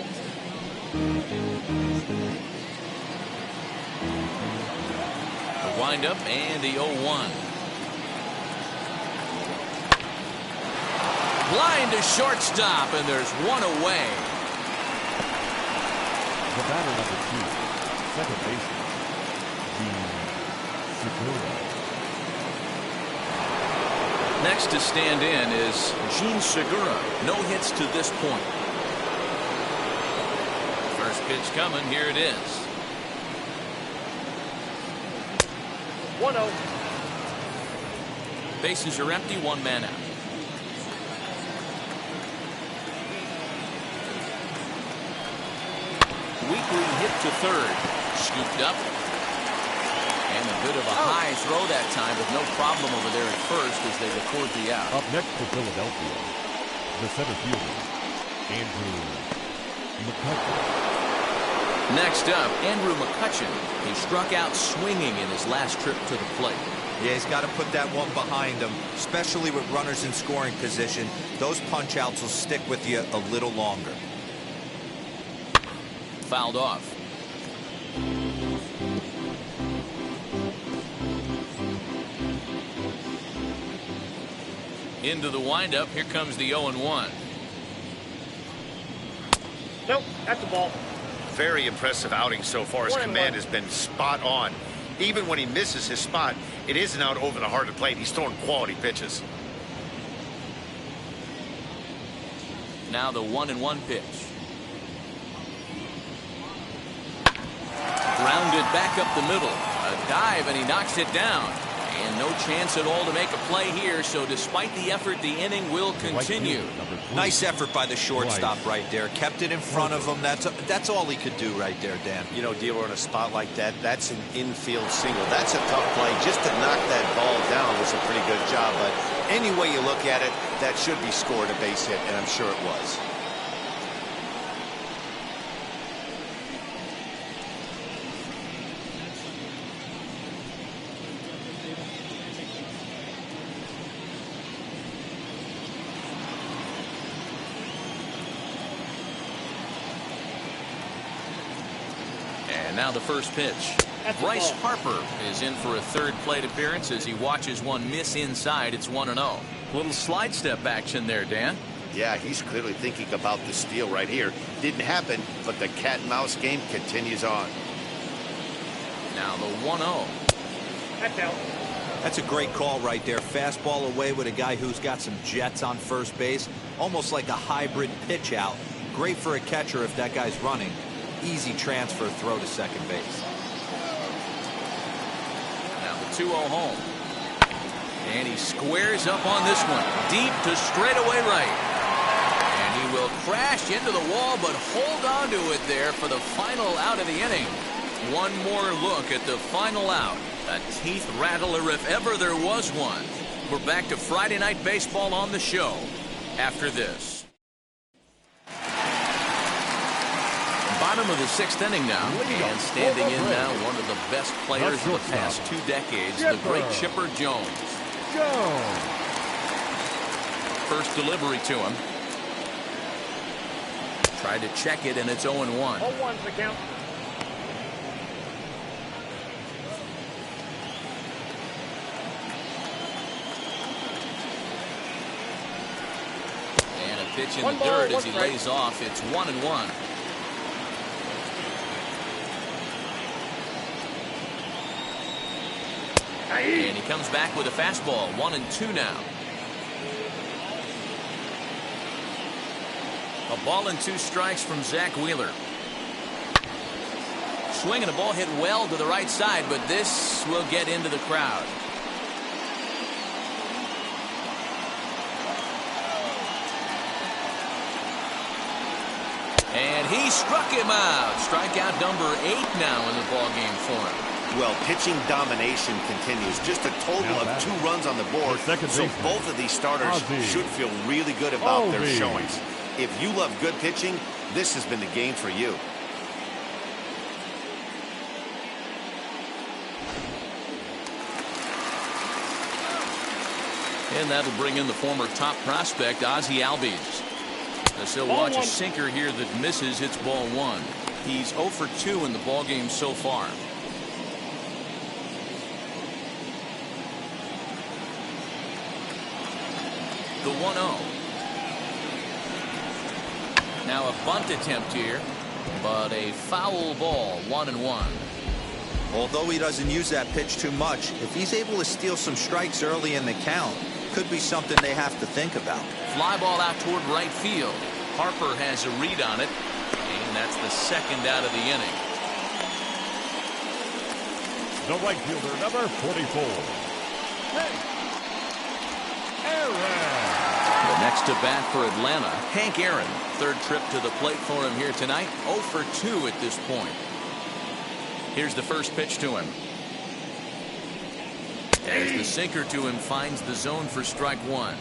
The windup and the 0-1. Line to shortstop, and there's 1 away. The batter number 2, second baseman, Next to stand in is Gene Segura. No hits to this point. First pitch coming. Here it is. 1-0. Bases are empty. 1 man out. Weekly hit to third. Scooped up. And a bit of a high throw that time, with no problem over there at first as they record the out. Up next for Philadelphia, the center fielder, Andrew McCutchen. Next up, Andrew McCutchen. He struck out swinging in his last trip to the plate. Yeah, he's got to put that one behind him, especially with runners in scoring position. Those punch-outs will stick with you a little longer. Fouled off. Into the windup. Here comes the 0-1. Nope, that's a ball. Very impressive outing so far. His command has been spot on. Even when he misses his spot, it isn't out over the heart of the plate. He's throwing quality pitches. Now the 1-1 pitch. Grounded back up the middle. A dive, and he knocks it down. And no chance at all to make a play here, so despite the effort, the inning will continue. Nice effort by the shortstop right there. Kept it in front of him. That's all he could do right there, Dan. You know, Dealer, in a spot like that, that's an infield single. That's a tough play. Just to knock that ball down was a pretty good job. But any way you look at it, that should be scored a base hit, and I'm sure it was. Now the first pitch. Bryce Harper is in for a third plate appearance as he watches one miss inside. It's 1-0. Little slide step action there, Dan. Yeah, he's clearly thinking about the steal right here. Didn't happen, but the cat and mouse game continues on. Now the 1-0. That's out. That's a great call right there. Fastball away with a guy who's got some jets on first base. Almost like a hybrid pitch out. Great for a catcher if that guy's running. Easy transfer throw to second base. Now the 2-0 home. And he squares up on this one. Deep to straightaway right. And he will crash into the wall, but hold on to it there for the final out of the inning. One more look at the final out. A teeth rattler if ever there was one. We're back to Friday Night Baseball on the show after this. Bottom of the 6th inning now, and standing in now, one of the best players of the past 2 decades, the great Chipper Jones. First delivery to him. Tried to check it, and it's 0-1. 0-1's the count. Pitch in One the ball, dirt one as he strike. lays off. It's 1-1. And he comes back with a fastball. 1-2 now. A ball and 2 strikes from Zach Wheeler. Swinging a ball hit well to the right side, but this will get into the crowd. And he struck him out. Strikeout number 8 now in the ballgame for him. Well, pitching domination continues. Just a total of 2 runs on the board. So both of these starters should feel really good about their showings. If you love good pitching, this has been the game for you. And that'll bring in the former top prospect, Ozzie Albies. As he'll watch a sinker here that misses. It's ball 1. He's 0 for 2 in the ballgame so far. The 1-0. Now a bunt attempt here, but a foul ball. 1-1. Although he doesn't use that pitch too much, if he's able to steal some strikes early in the count, could be something they have to think about. Fly ball out toward right field. Harper has a read on it, and that's the second out of the inning. The right fielder, number 44. The next to bat for Atlanta, Hank Aaron. Third trip to the plate for him here tonight. 0 for 2 at this point. Here's the first pitch to him. As the sinker to him finds the zone for strike 1.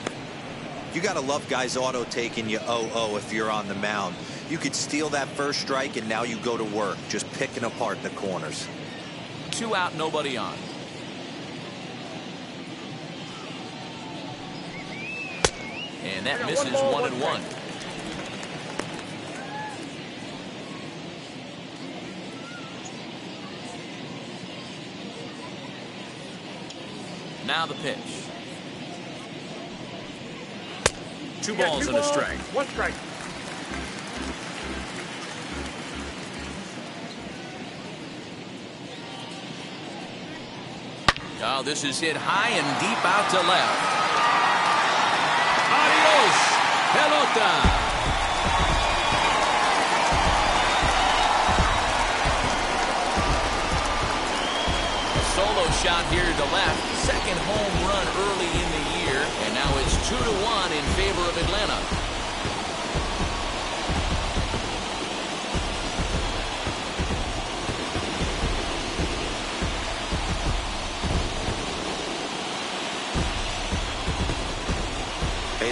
You got to love guys auto taking you 0-0 if you're on the mound. You could steal that first strike and now you go to work just picking apart the corners. 2 out, nobody on. And that misses. 1-1. Now the pitch. 2 balls and a strike. 1 strike. Oh, this is hit high and deep out to left. Adios, pelota. A solo shot here to left. Second home run early in the year, and now it's 2-1 in favor of Atlanta.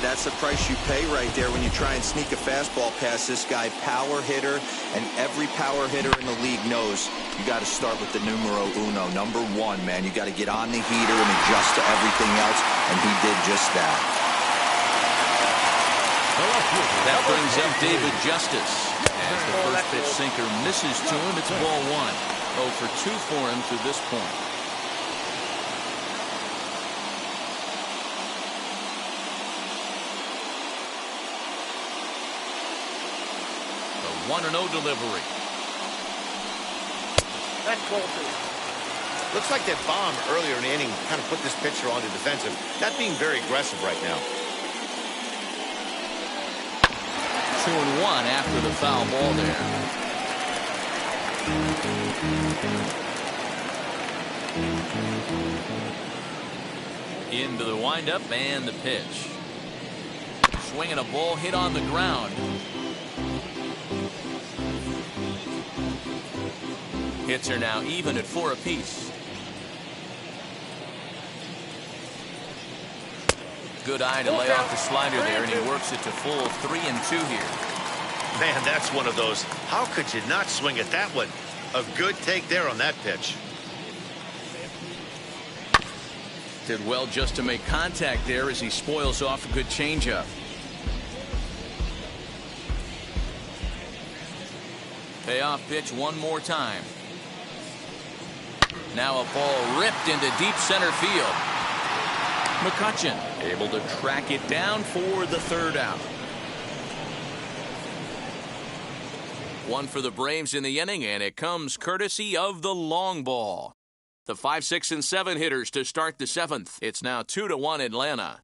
That's the price you pay right there when you try and sneak a fastball past this guy. Power hitter, and every power hitter in the league knows you got to start with the numero uno, number 1, man. You got to get on the heater and adjust to everything else, and he did just that. That brings up David Justice. As the first pitch sinker misses to him, it's ball 1. 0 for 2 for him to this point. The 1-0 delivery. That's ball 2. Looks like that bomb earlier in the inning kind of put this pitcher on the defensive. Not being very aggressive right now. 2-1 after the foul ball there. Into the windup and the pitch. Swinging a ball hit on the ground. Hits are now even at 4 apiece. Good eye to lay off the slider there, and he works it to full 3-2 here. Man, that's one of those. How could you not swing at that one? A good take there on that pitch. Did well just to make contact there as he spoils off a good changeup. Payoff pitch one more time. Now a ball ripped into deep center field. McCutchen able to track it down for the third out. One for the Braves in the inning, and it comes courtesy of the long ball. The 5, 6, and 7 hitters to start the 7th. It's now 2-1 Atlanta.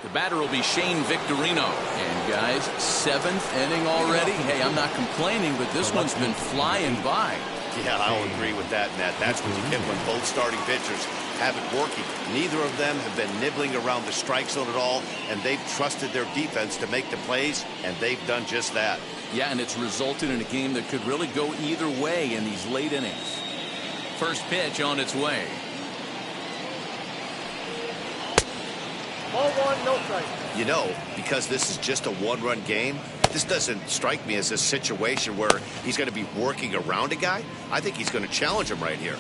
The batter will be Shane Victorino. And guys, 7th inning already. Hey, I'm not complaining, but this one's been flying by. Yeah, I'll agree with that, Matt. That's what you get when both starting pitchers have it working. Neither of them have been nibbling around the strike zone at all, and they've trusted their defense to make the plays, and they've done just that. Yeah, and it's resulted in a game that could really go either way in these late innings. First pitch on its way. Ball one, no strike. You know, because this is just a one-run game, this doesn't strike me as a situation where he's going to be working around a guy. I think he's going to challenge him right here.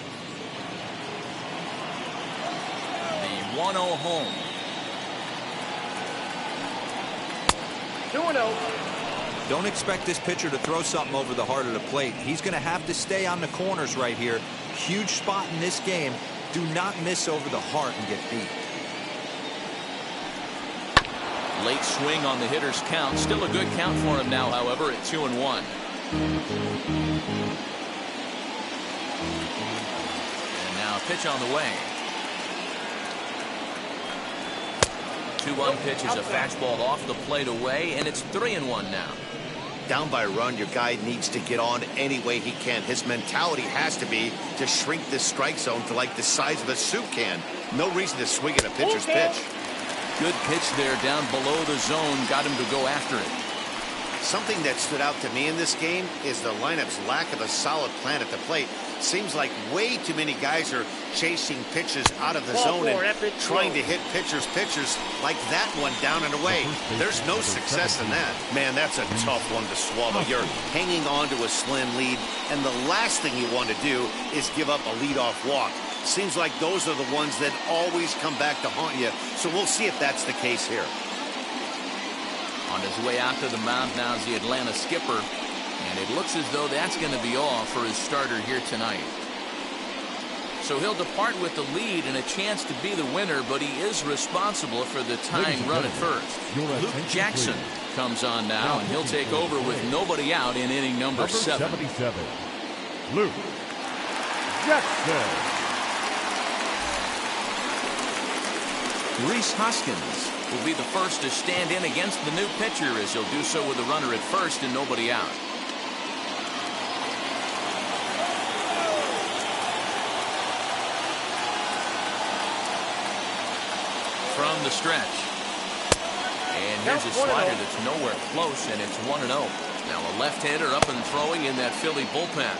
The 1-0 home. 2-0. Don't expect this pitcher to throw something over the heart of the plate. He's going to have to stay on the corners right here. Huge spot in this game. Do not miss over the heart and get beat. Late swing on the hitter's count. Still a good count for him now, however, at 2-1. And now a pitch on the way. 2-1 pitch is a fastball off the plate away, and it's 3-1 now. Down by a run, your guy needs to get on any way he can. His mentality has to be to shrink this strike zone to like the size of a soup can. No reason to swing at a pitcher's pitch. Good pitch there down below the zone. Got him to go after it. Something that stood out to me in this game is the lineup's lack of a solid plan at the plate. Seems like way too many guys are chasing pitches out of the zone and trying to hit pitchers like that one down and away. There's no success in that. Man, that's a tough one to swallow. You're hanging on to a slim lead, and the last thing you want to do is give up a leadoff walk. Seems like those are the ones that always come back to haunt you, so we'll see if that's the case here. On his way out to the mound now is the Atlanta skipper, and it looks as though that's going to be all for his starter here tonight. So he'll depart with the lead and a chance to be the winner, but he is responsible for the tying run at first. Luke Jackson comes on now, and he'll take over with nobody out in inning number 7. 77, Luke Jackson. Rhys Hoskins will be the first to stand in against the new pitcher, as he'll do so with a runner at first and nobody out. From the stretch. And here's a slider that's nowhere close, and it's 1-0. Now a left-hander up and throwing in that Philly bullpen.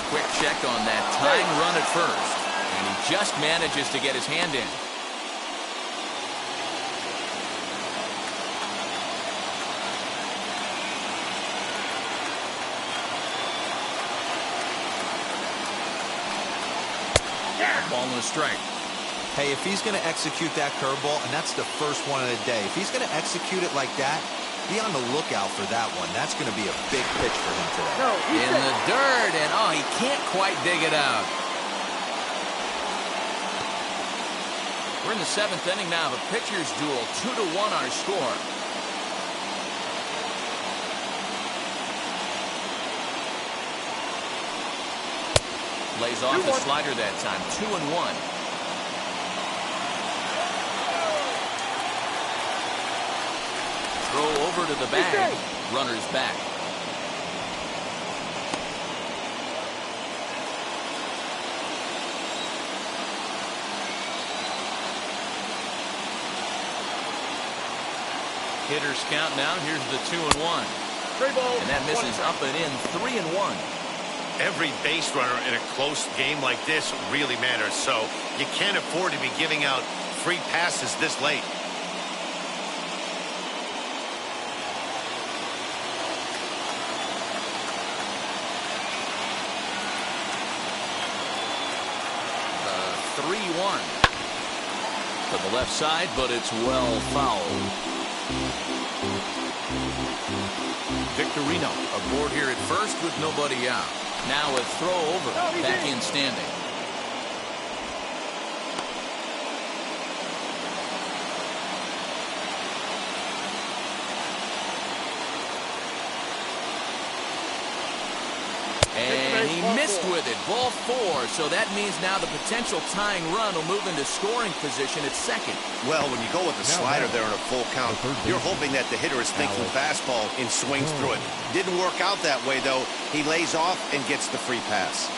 Quick check on that tying run at first, and he just manages to get his hand in. Ball and a strike. Hey, if he's going to execute that curveball, and that's the first one of the day, if he's going to execute it like that, be on the lookout for that one. That's going to be a big pitch for him today. In the dirt, and he can't quite dig it out. We're in the 7th inning now of a pitcher's duel. 2-1 our score. Lays off the slider that time. 2-1. Throw over to the bag. Runner's back. Hitters count now. Here's the 2-1. And that misses up and in. 3-1. Every base runner in a close game like this really matters, so you can't afford to be giving out free passes this late. The 3-1 to the left side, but it's well fouled. Victorino aboard here at first with nobody out. Now a throw over. Back in standing. And he missed with it. Ball 4. So that means now the potential tying run will move into scoring position at second. Well, when you go with the slider there in a full count, you're hoping that the hitter is thinking fastball and swings through it. Didn't work out that way, though. He lays off and gets the free pass.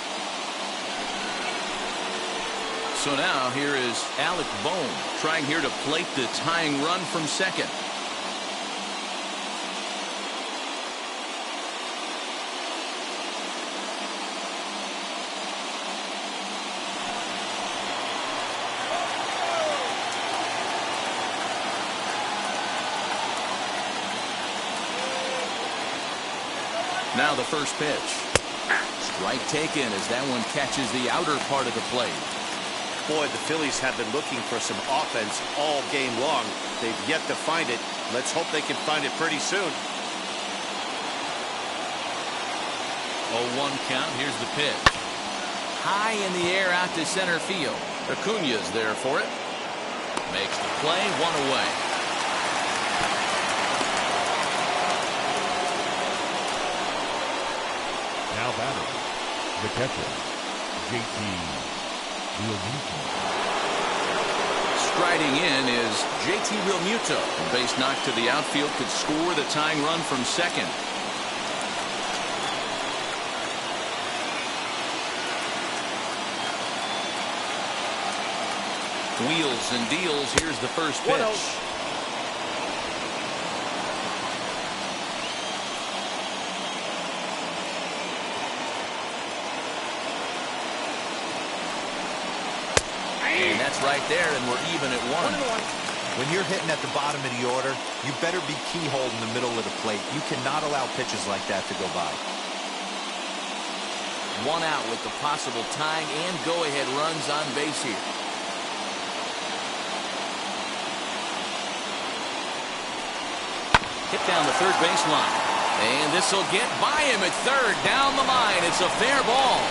So now here is Alec Bohm trying here to plate the tying run from second. Now the first pitch. Strike taken as that one catches the outer part of the plate. Boy, the Phillies have been looking for some offense all game long. They've yet to find it. Let's hope they can find it pretty soon. 0-1 count. Here's the pitch. High in the air out to center field. Acuña's there for it. Makes the play, one away. Now batting, the catcher, JT Realmuto. Striding in is JT Realmuto. A base knock to the outfield could score the tying run from second. Wheels and deals. Here's the first pitch. And that's right there, and we're even at 1. When you're hitting at the bottom of the order, you better be keyhole in the middle of the plate. You cannot allow pitches like that to go by. 1 out with the possible tying and go-ahead runs on base here. Hit down the third baseline. And this will get by him at third. Down the line. It's a fair ball.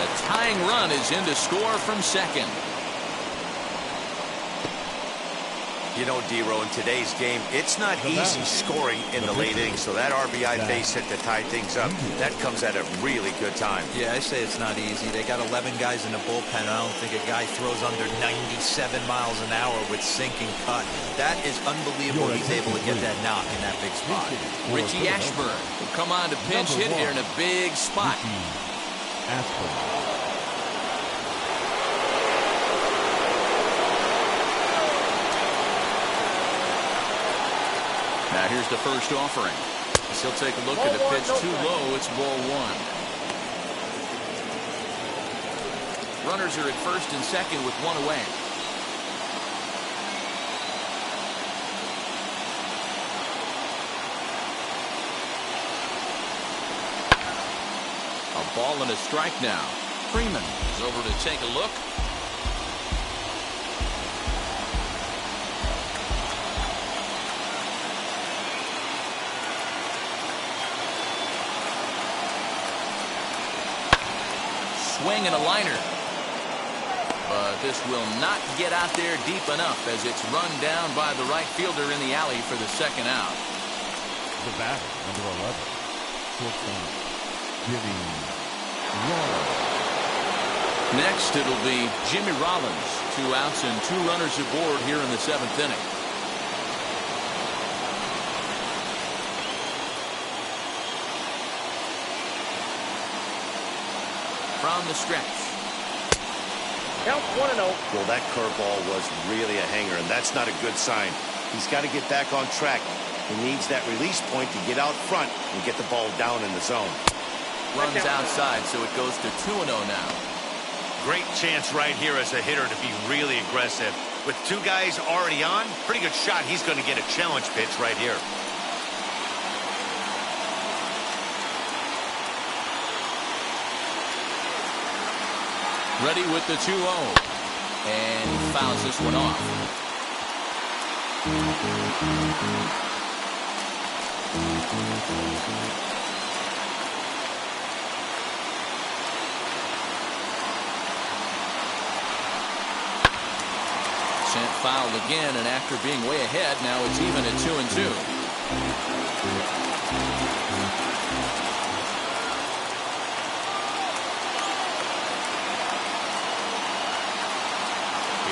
The tying run is in to score from second. You know, D-Row, in today's game, it's not easy scoring in the late innings. So that RBI base hit to tie things up, that comes at a really good time. Yeah, I say it's not easy. They got 11 guys in the bullpen. I don't think a guy throws under 97 miles an hour with sinking cut. That is unbelievable. He's able to get that knock in that big spot. Richie Ashburn will come on to pinch hit here in a big spot. Ashburn. Now here's the first offering. As he'll take a look at the pitch too low. It's ball 1. Runners are at first and second with 1 away. A ball and a strike now. Freeman is over to take a look. Swing and a liner. But this will not get out there deep enough as it's run down by the right fielder in the alley for the second out. The batter, number 11, shortstop, Jimmy Rollins. Next, it'll be Jimmy Rollins. 2 outs and 2 runners aboard here in the 7th inning. From the stretch. Count 1-0. Well, that curveball was really a hanger, and that's not a good sign. He's got to get back on track. He needs that release point to get out front and get the ball down in the zone. Runs outside, so it goes to 2-0 now. Great chance right here as a hitter to be really aggressive. With 2 guys already on, pretty good shot. He's going to get a challenge pitch right here. Ready with the 2-0. And he fouls this one off. Sent foul again, and after being way ahead, now it's even at 2-2.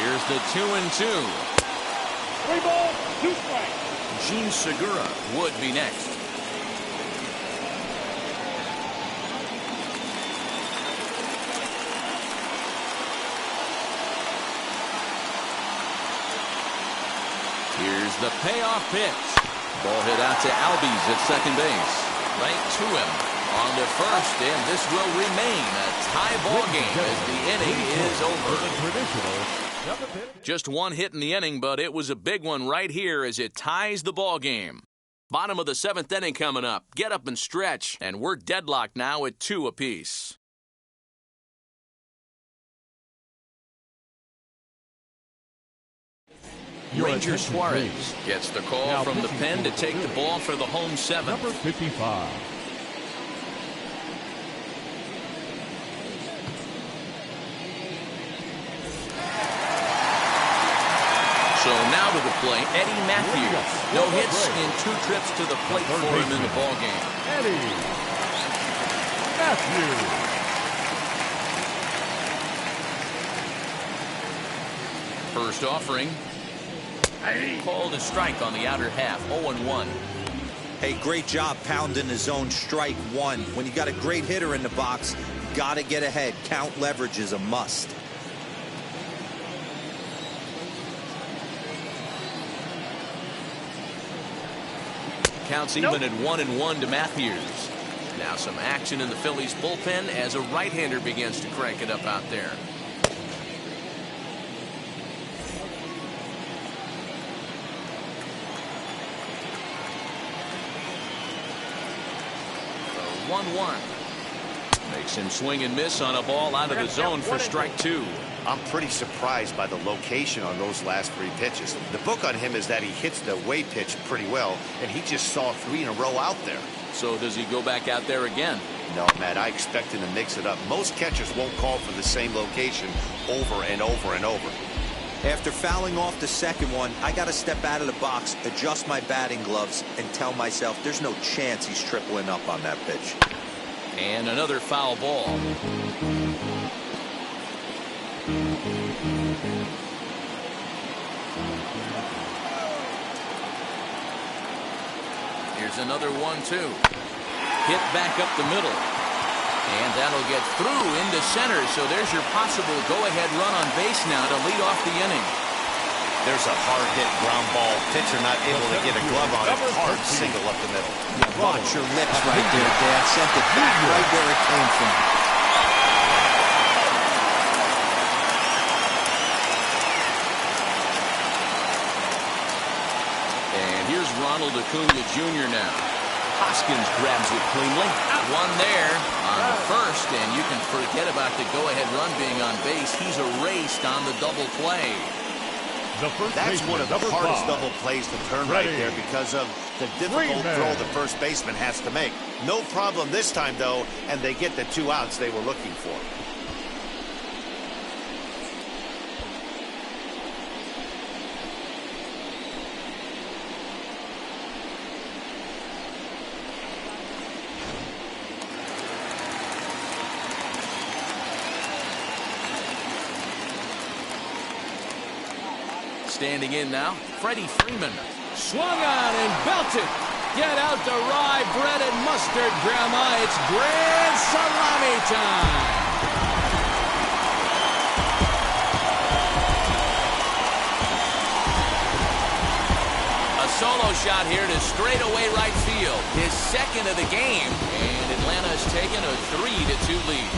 Here's the 2-2. 3 balls, 2 strikes. Gene Segura would be next. Here's the payoff pitch. Ball hit out to Albies at second base. Right to him on to first, and this will remain a tie ball game as the inning is over. Just one hit in the inning, but it was a big one right here as it ties the ball game. Bottom of the 7th inning coming up. Get up and stretch, and we're deadlocked now at 2 apiece. Ranger Suarez gets the call from the pen to take the ball for the home 7th. Number 55. So now to the plate, Eddie Matthews. No hits in 2 trips to the plate for him in the ball game. Eddie Matthews. First offering. Called a strike on the outer half, 0-1. Hey, great job pounding the zone, strike 1. When you got a great hitter in the box, got to get ahead. Count leverage is a must. Counts even at 1-1 to Matthews. Now some action in the Phillies bullpen as a right-hander begins to crank it up out there. 1-1. Makes him swing and miss on a ball out of the zone for strike 2. I'm pretty surprised by the location on those last 3 pitches. The book on him is that he hits the away pitch pretty well, and he just saw 3 in a row out there. So does he go back out there again? No, Matt, I expect him to mix it up. Most catchers won't call for the same location over and over and over. After fouling off the second one, I got to step out of the box, adjust my batting gloves, and tell myself there's no chance he's tripling up on that pitch. And another foul ball. Here's another 1-2. Hit back up the middle. And that'll get through into center. So there's your possible go-ahead run on base now to lead off the inning. There's a hard-hit ground ball. Pitcher not able to get a glove on it. Hard single up the middle. Watch your lips right there, Dad. Sent it back right where it came from. And here's Ronald Acuna Jr. now. Hoskins grabs it cleanly. One there on the first, and you can forget about the go-ahead run being on base. He's erased on the double play. That's one of the hardest double plays to turn right there because of the difficult throw the first baseman has to make. No problem this time, though, and they get the 2 outs they were looking for. Standing in now, Freddie Freeman. Swung on and belted. Get out the rye bread and mustard, Grandma. It's grand salami time. A solo shot here to straightaway right field. His second of the game, and Atlanta's taken a 3-2 lead.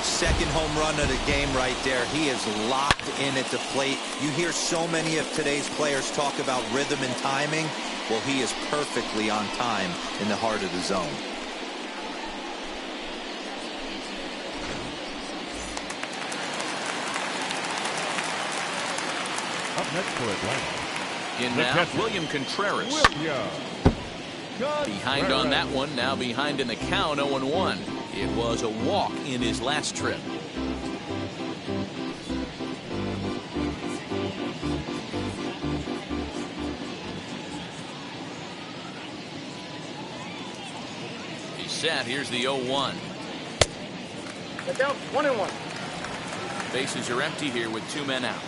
Second home run of the game right there. He is locked in at the plate. You hear so many of today's players talk about rhythm and timing. Well, he is perfectly on time in the heart of the zone. Up next for Atlanta. In now, William Contreras. Behind on that one, now behind in the count, 0-1. It was a walk in his last trip. He's set. Here's the 0-1. Get down, 1-1. Bases are empty here with 2 men out.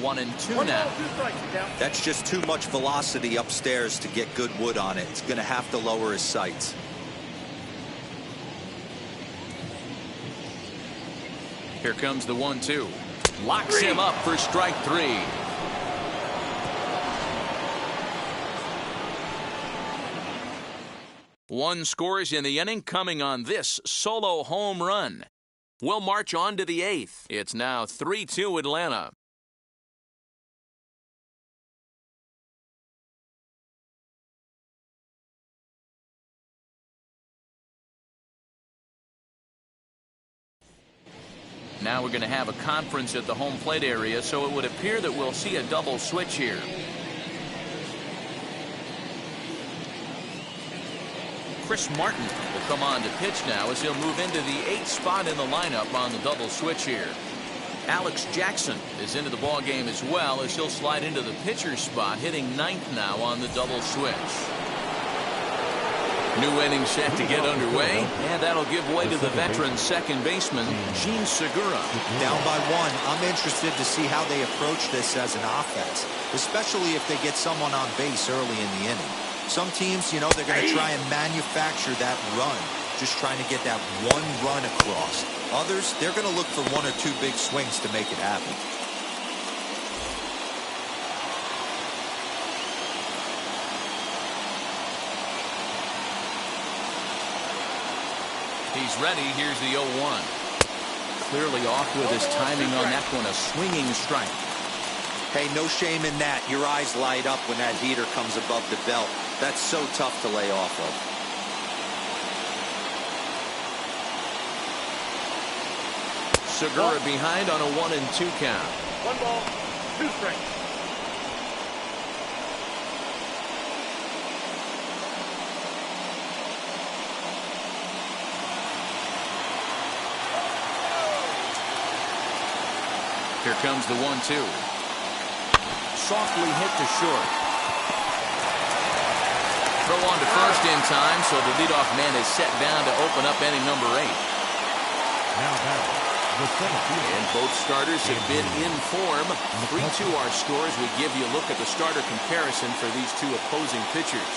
One and two now. That's just too much velocity upstairs to get good wood on it. It's going to have to lower his sights. Here comes the 1-2. Locks him up for strike 3. One scores in the inning, coming on this solo home run. We'll march on to the 8th. It's now 3-2 Atlanta. Now we're going to have a conference at the home plate area, so it would appear that we'll see a double switch here. Chris Martin will come on to pitch now as he'll move into the 8th spot in the lineup on the double switch here. Alex Jackson is into the ball game as well as he'll slide into the pitcher's spot, hitting 9th now on the double switch. New inning set to get underway, and that'll give way to the veteran second baseman, Gene Segura. Down by 1, I'm interested to see how they approach this as an offense, especially if they get someone on base early in the inning. Some teams, you know, they're going to try and manufacture that run, just trying to get that one run across. Others, they're going to look for 1 or 2 big swings to make it happen. He's ready. Here's the 0-1. Clearly off with his timing on that one. A swinging strike. Hey, no shame in that. Your eyes light up when that heater comes above the belt. That's so tough to lay off of. Segura behind on a 1-2 count. 1 ball, 2 strikes. Here comes the 1-2. Softly hit to short. Throw on to first in time, so the leadoff man is set down to open up inning number 8. Now back, the center fielder. And both starters have been in form. 3-2 our scores. We give you a look at the starter comparison for these two opposing pitchers.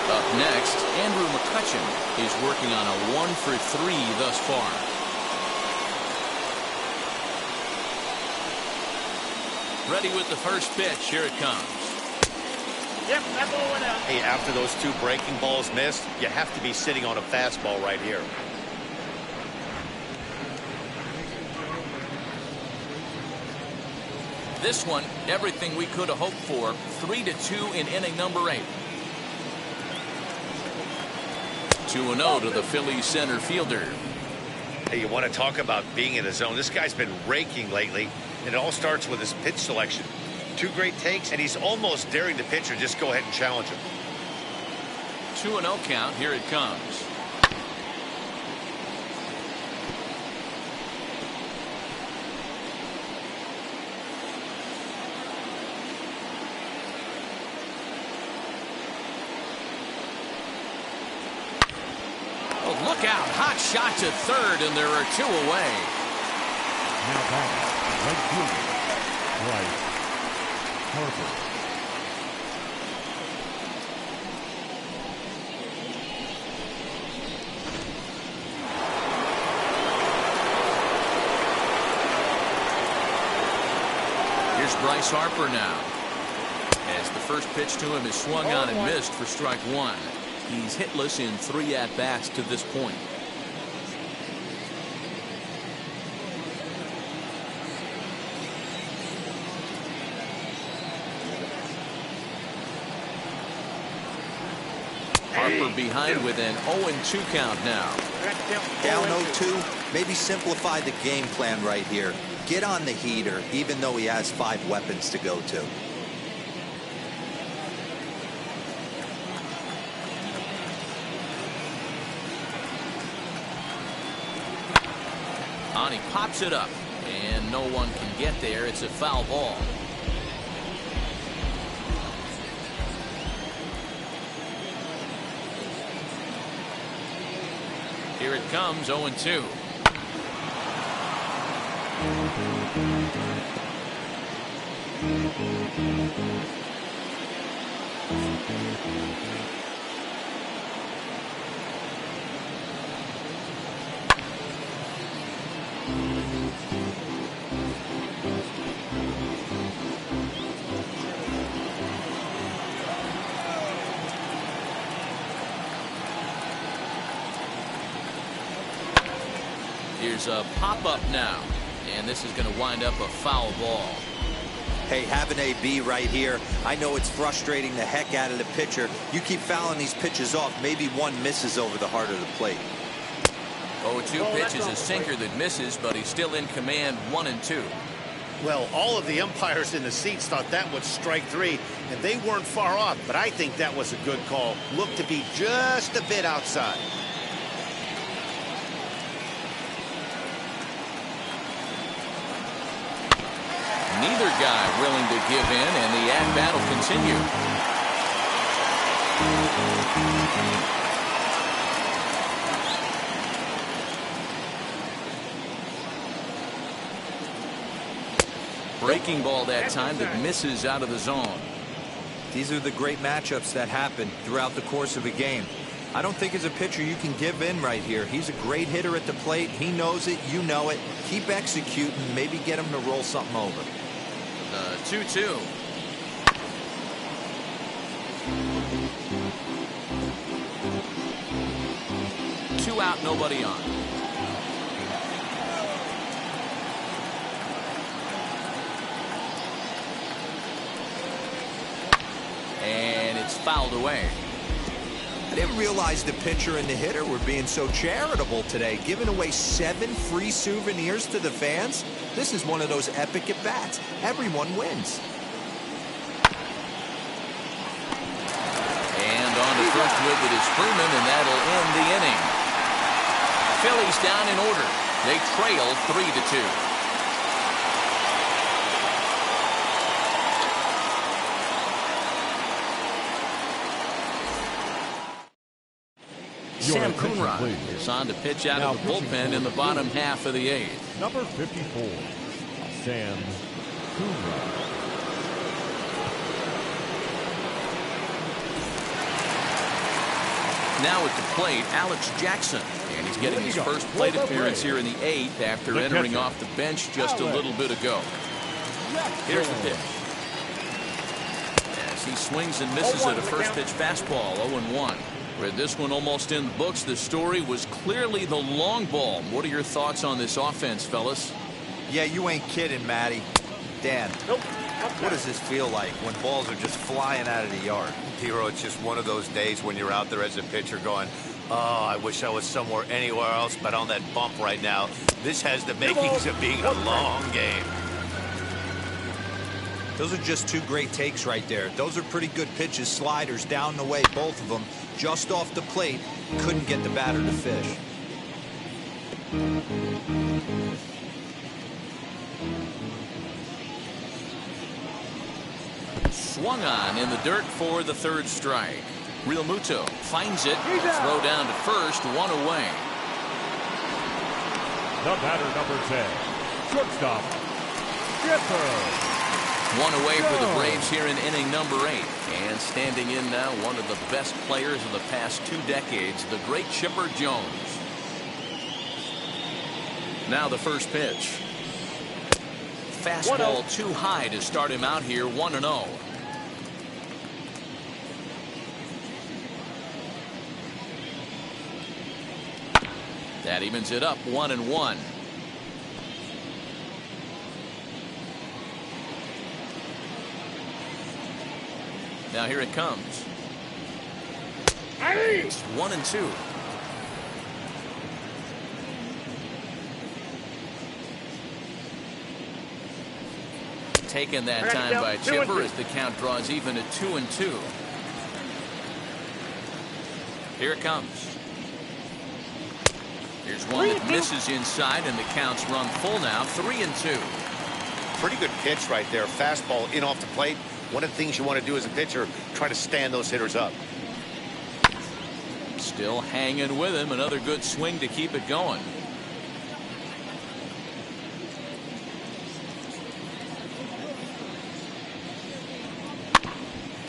Up next, Andrew McCutchen is working on a 1-for-3 thus far. Ready with the first pitch. Here it comes. Yep, that ball went out. Hey, after those 2 breaking balls missed, you have to be sitting on a fastball right here. This one, everything we could have hoped for. 3-2 in inning number 8. 2-0 to the Phillies center fielder. Hey, you want to talk about being in the zone? This guy's been raking lately, and it all starts with his pitch selection. 2 great takes, and he's almost daring the pitcher just go ahead and challenge him. 2-0 count. Here it comes. Look out. Hot shot to third, and there are 2 away. Now back, right fielder, Bryce Harper. Here's Bryce Harper now. As the first pitch to him is swung on and missed for strike 1. He's hitless in 3 at-bats to this point. Harper behind with an 0-2 count now. Down 0-2, maybe simplify the game plan right here. Get on the heater, even though he has 5 weapons to go to. On, he pops it up, and no one can get there. It's a foul ball. Here it comes, 0-2. Here's a pop-up now, and this is going to wind up a foul ball. Hey, have an AB right here. I know it's frustrating the heck out of the pitcher. You keep fouling these pitches off, maybe one misses over the heart of the plate. 0-2 pitch is a sinker that misses, but he's still in command, 1-2. Well, all of the umpires in the seats thought that was strike 3, and they weren't far off, but I think that was a good call. Looked to be just a bit outside. Neither guy willing to give in, and the at-bat will continue. Breaking ball that time that misses out of the zone. These are the great matchups that happen throughout the course of a game. I don't think as a pitcher you can give in right here. He's a great hitter at the plate. He knows it. You know it. Keep executing. Maybe get him to roll something over. The 2-2. Two out, nobody on. And it's fouled away. I didn't realize the pitcher and the hitter were being so charitable today, giving away 7 free souvenirs to the fans. This is one of those epic at-bats. Everyone wins. And on to first with it is Freeman, and that'll end the inning. Phillies down in order. They trail 3-2. Sam Coonrod is on to pitch out of the bullpen in the bottom half of the 8th. Number 54, Sam Coonrod. Now at the plate, Alex Jackson. And he's getting his first plate appearance here in the 8th after entering off the bench just a little bit ago. Here's the pitch. As he swings and misses at a first pitch fastball, 0-1. With this one almost in the books, the story was clearly the long ball. What are your thoughts on this offense, fellas? Yeah, you ain't kidding, Matty. Dan, what does this feel like when balls are just flying out of the yard? Hero, it's just one of those days when you're out there as a pitcher going, oh, I wish I was somewhere anywhere else but on that bump right now. This has the makings of being a long game. Those are just 2 great takes right there. Those are pretty good pitches, sliders down the way, both of them. Just off the plate, couldn't get the batter to fish. Swung on in the dirt for the 3rd strike. Real Muto finds it. Throw down to first, 1 away. The batter, number 10, shortstop, Gipper. 1 away for the Braves here in inning number 8. And standing in now, one of the best players of the past 2 decades, the great Chipper Jones. Now the first pitch. Fastball too high to start him out here, 1-0. That evens it up, 1-1. Now here it comes. It's 1-2. Taken that time by Chipper as the count draws even at 2-2. Here it comes. Here's one that misses inside, and the count's run full now, 3-2. Pretty good pitch right there. Fastball in off the plate. One of the things you want to do as a pitcher, try to stand those hitters up. Still hanging with him. Another good swing to keep it going.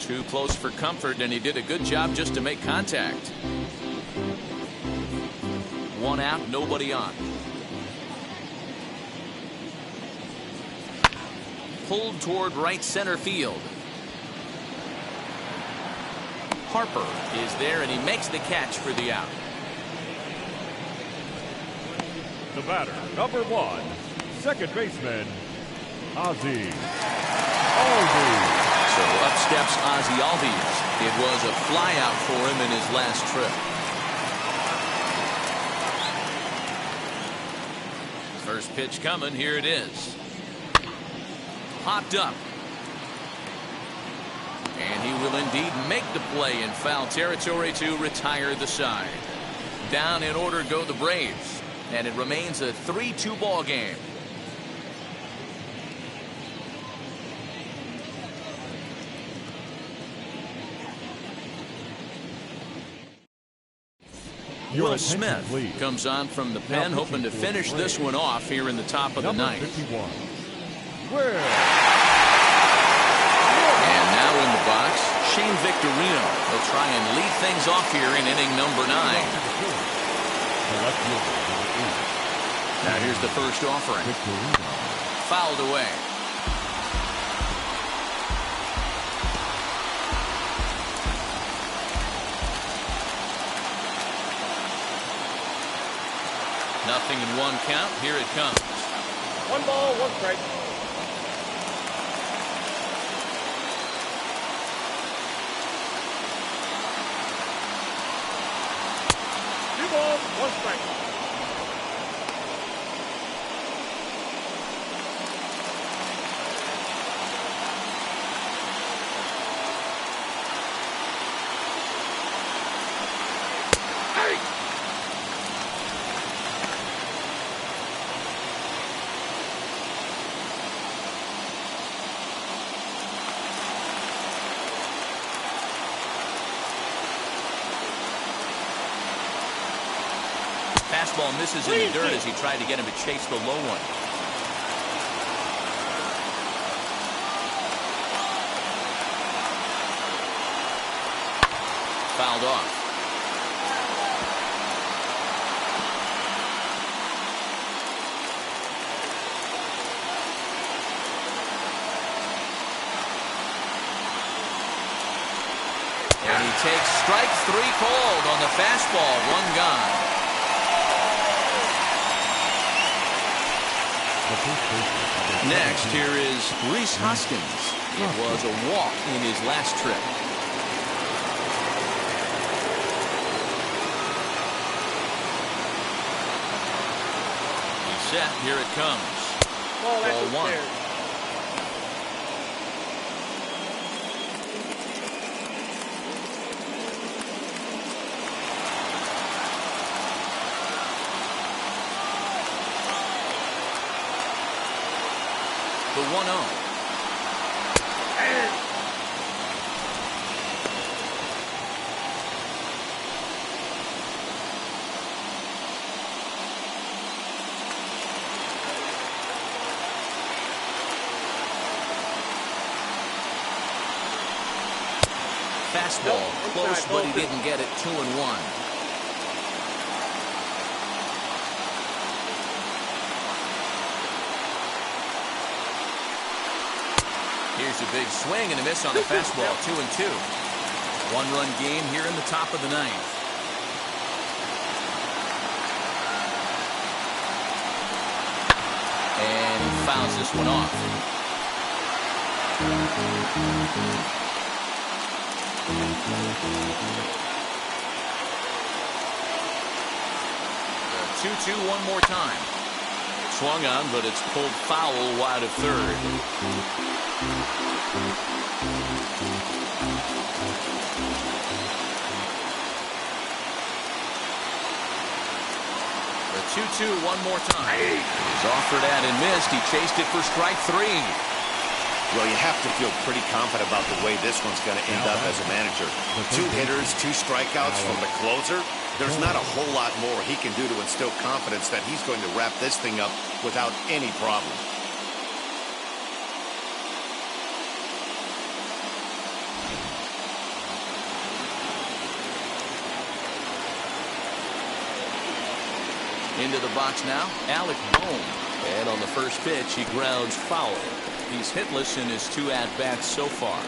Too close for comfort, and he did a good job just to make contact. One out, nobody on. Pulled toward right center field. Harper is there, and he makes the catch for the out. The batter, number 1, second baseman, Ozzie Albies. So up steps Ozzie Albies. It was a flyout for him in his last trip. First pitch coming. Here it is. Popped up. And he will indeed make the play in foul territory to retire the side. Down in order go the Braves. And it remains a 3-2 ball game. Will Smith comes on from the pen, hoping to finish this one off here in the top of the ninth. 51. And now in the box, Shane Victorino. He'll try and lead things off here in inning number 9. Now here's the first offering. Fouled away. Nothing in one count. Here it comes. 1 ball, 1 strike. Two balls, 1 strike. Fastball misses in the dirt as he tried to get him to chase the low one. Fouled off. And he takes strike 3 called on the fastball. 1 gone. Next, here is Rhys Hoskins. It was a walk in his last trip. He's set. Here it comes. Ball 1. The 1-0. Fastball close, but he didn't get it. 2-1. Here's a big swing and a miss on the fastball. 2-2. 1-run game here in the top of the 9th. And he fouls this one off. 2-2 one more time. Swung on, but it's pulled foul wide of third. The 2-2 one more time. He's offered at and missed. He chased it for strike three. Well, you have to feel pretty confident about the way this one's going to end up as a manager. 2 hitters, 2 strikeouts from the closer. There's not a whole lot more he can do to instill confidence that he's going to wrap this thing up without any problem. Into the box now, Alec Bohm. And on the first pitch, he grounds foul. He's hitless in his 2 at-bats so far.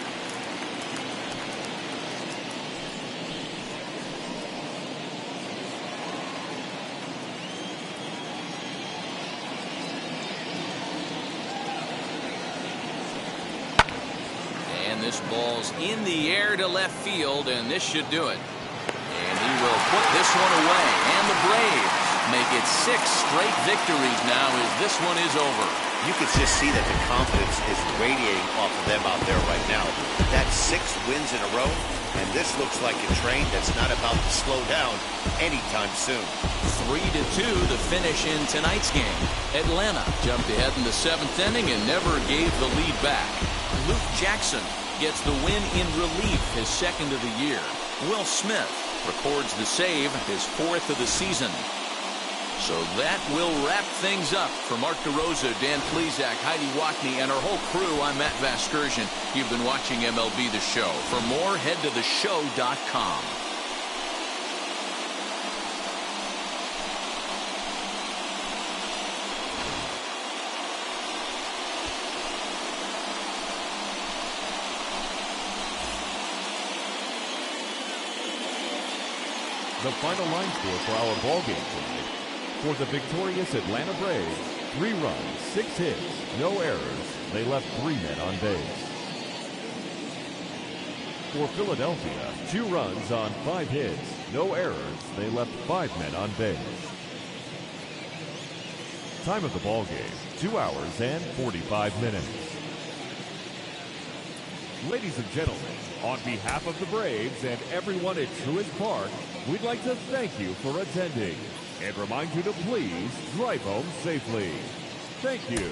And this ball's in the air to left field, and this should do it. And he will put this one away. And the Braves make it 6 straight victories now as this one is over. You can just see that the confidence is radiating off of them out there right now. That's 6 wins in a row, and this looks like a train that's not about to slow down anytime soon. 3-2 the finish in tonight's game. Atlanta jumped ahead in the 7th inning and never gave the lead back. Luke Jackson gets the win in relief, his 2nd of the year. Will Smith records the save, his 4th of the season. So that will wrap things up. For Mark DeRosa, Dan Plesac, Heidi Wackney, and our whole crew, I'm Matt Vasgersian. You've been watching MLB The Show. For more, head to theshow.com. The final line score for our ball game tonight. For the victorious Atlanta Braves, 3 runs, 6 hits, no errors. They left 3 men on base. For Philadelphia, 2 runs on 5 hits, no errors. They left 5 men on base. Time of the ball game, 2 hours and 45 minutes. Ladies and gentlemen, on behalf of the Braves and everyone at Truist Park, we'd like to thank you for attending and remind you to please drive home safely. Thank you.